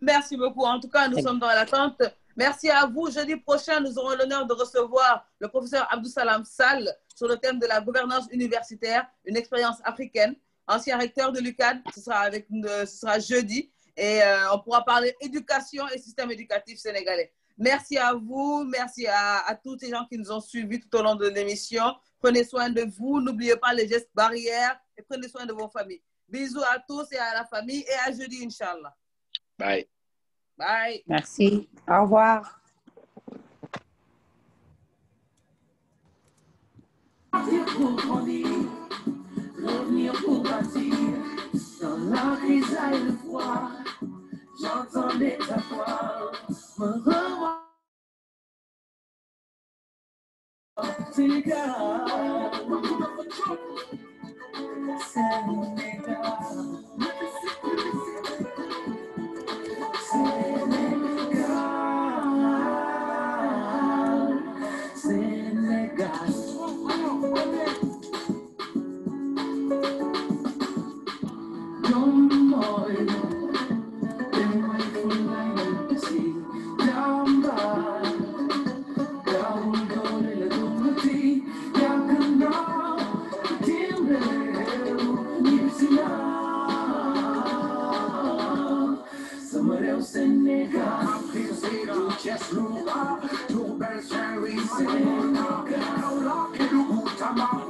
Merci beaucoup. En tout cas, nous sommes dans l'attente. Merci à vous. Jeudi prochain, nous aurons l'honneur de recevoir le professeur Abdou Salam Sall sur le thème de la gouvernance universitaire, une expérience africaine, ancien recteur de l'UCAD. Ce sera jeudi. Et on pourra parler éducation et système éducatif sénégalais. Merci à vous, merci à tous les gens qui nous ont suivis tout au long de l'émission. Prenez soin de vous, n'oubliez pas les gestes barrières et prenez soin de vos familles. Bisous à tous et à la famille et à jeudi, Inch'Allah. Bye. Bye. Merci. Au revoir. Revenir pour bâtir dans la crise et le froid. J'entendais ta voix me revoir. Sénégal, Sama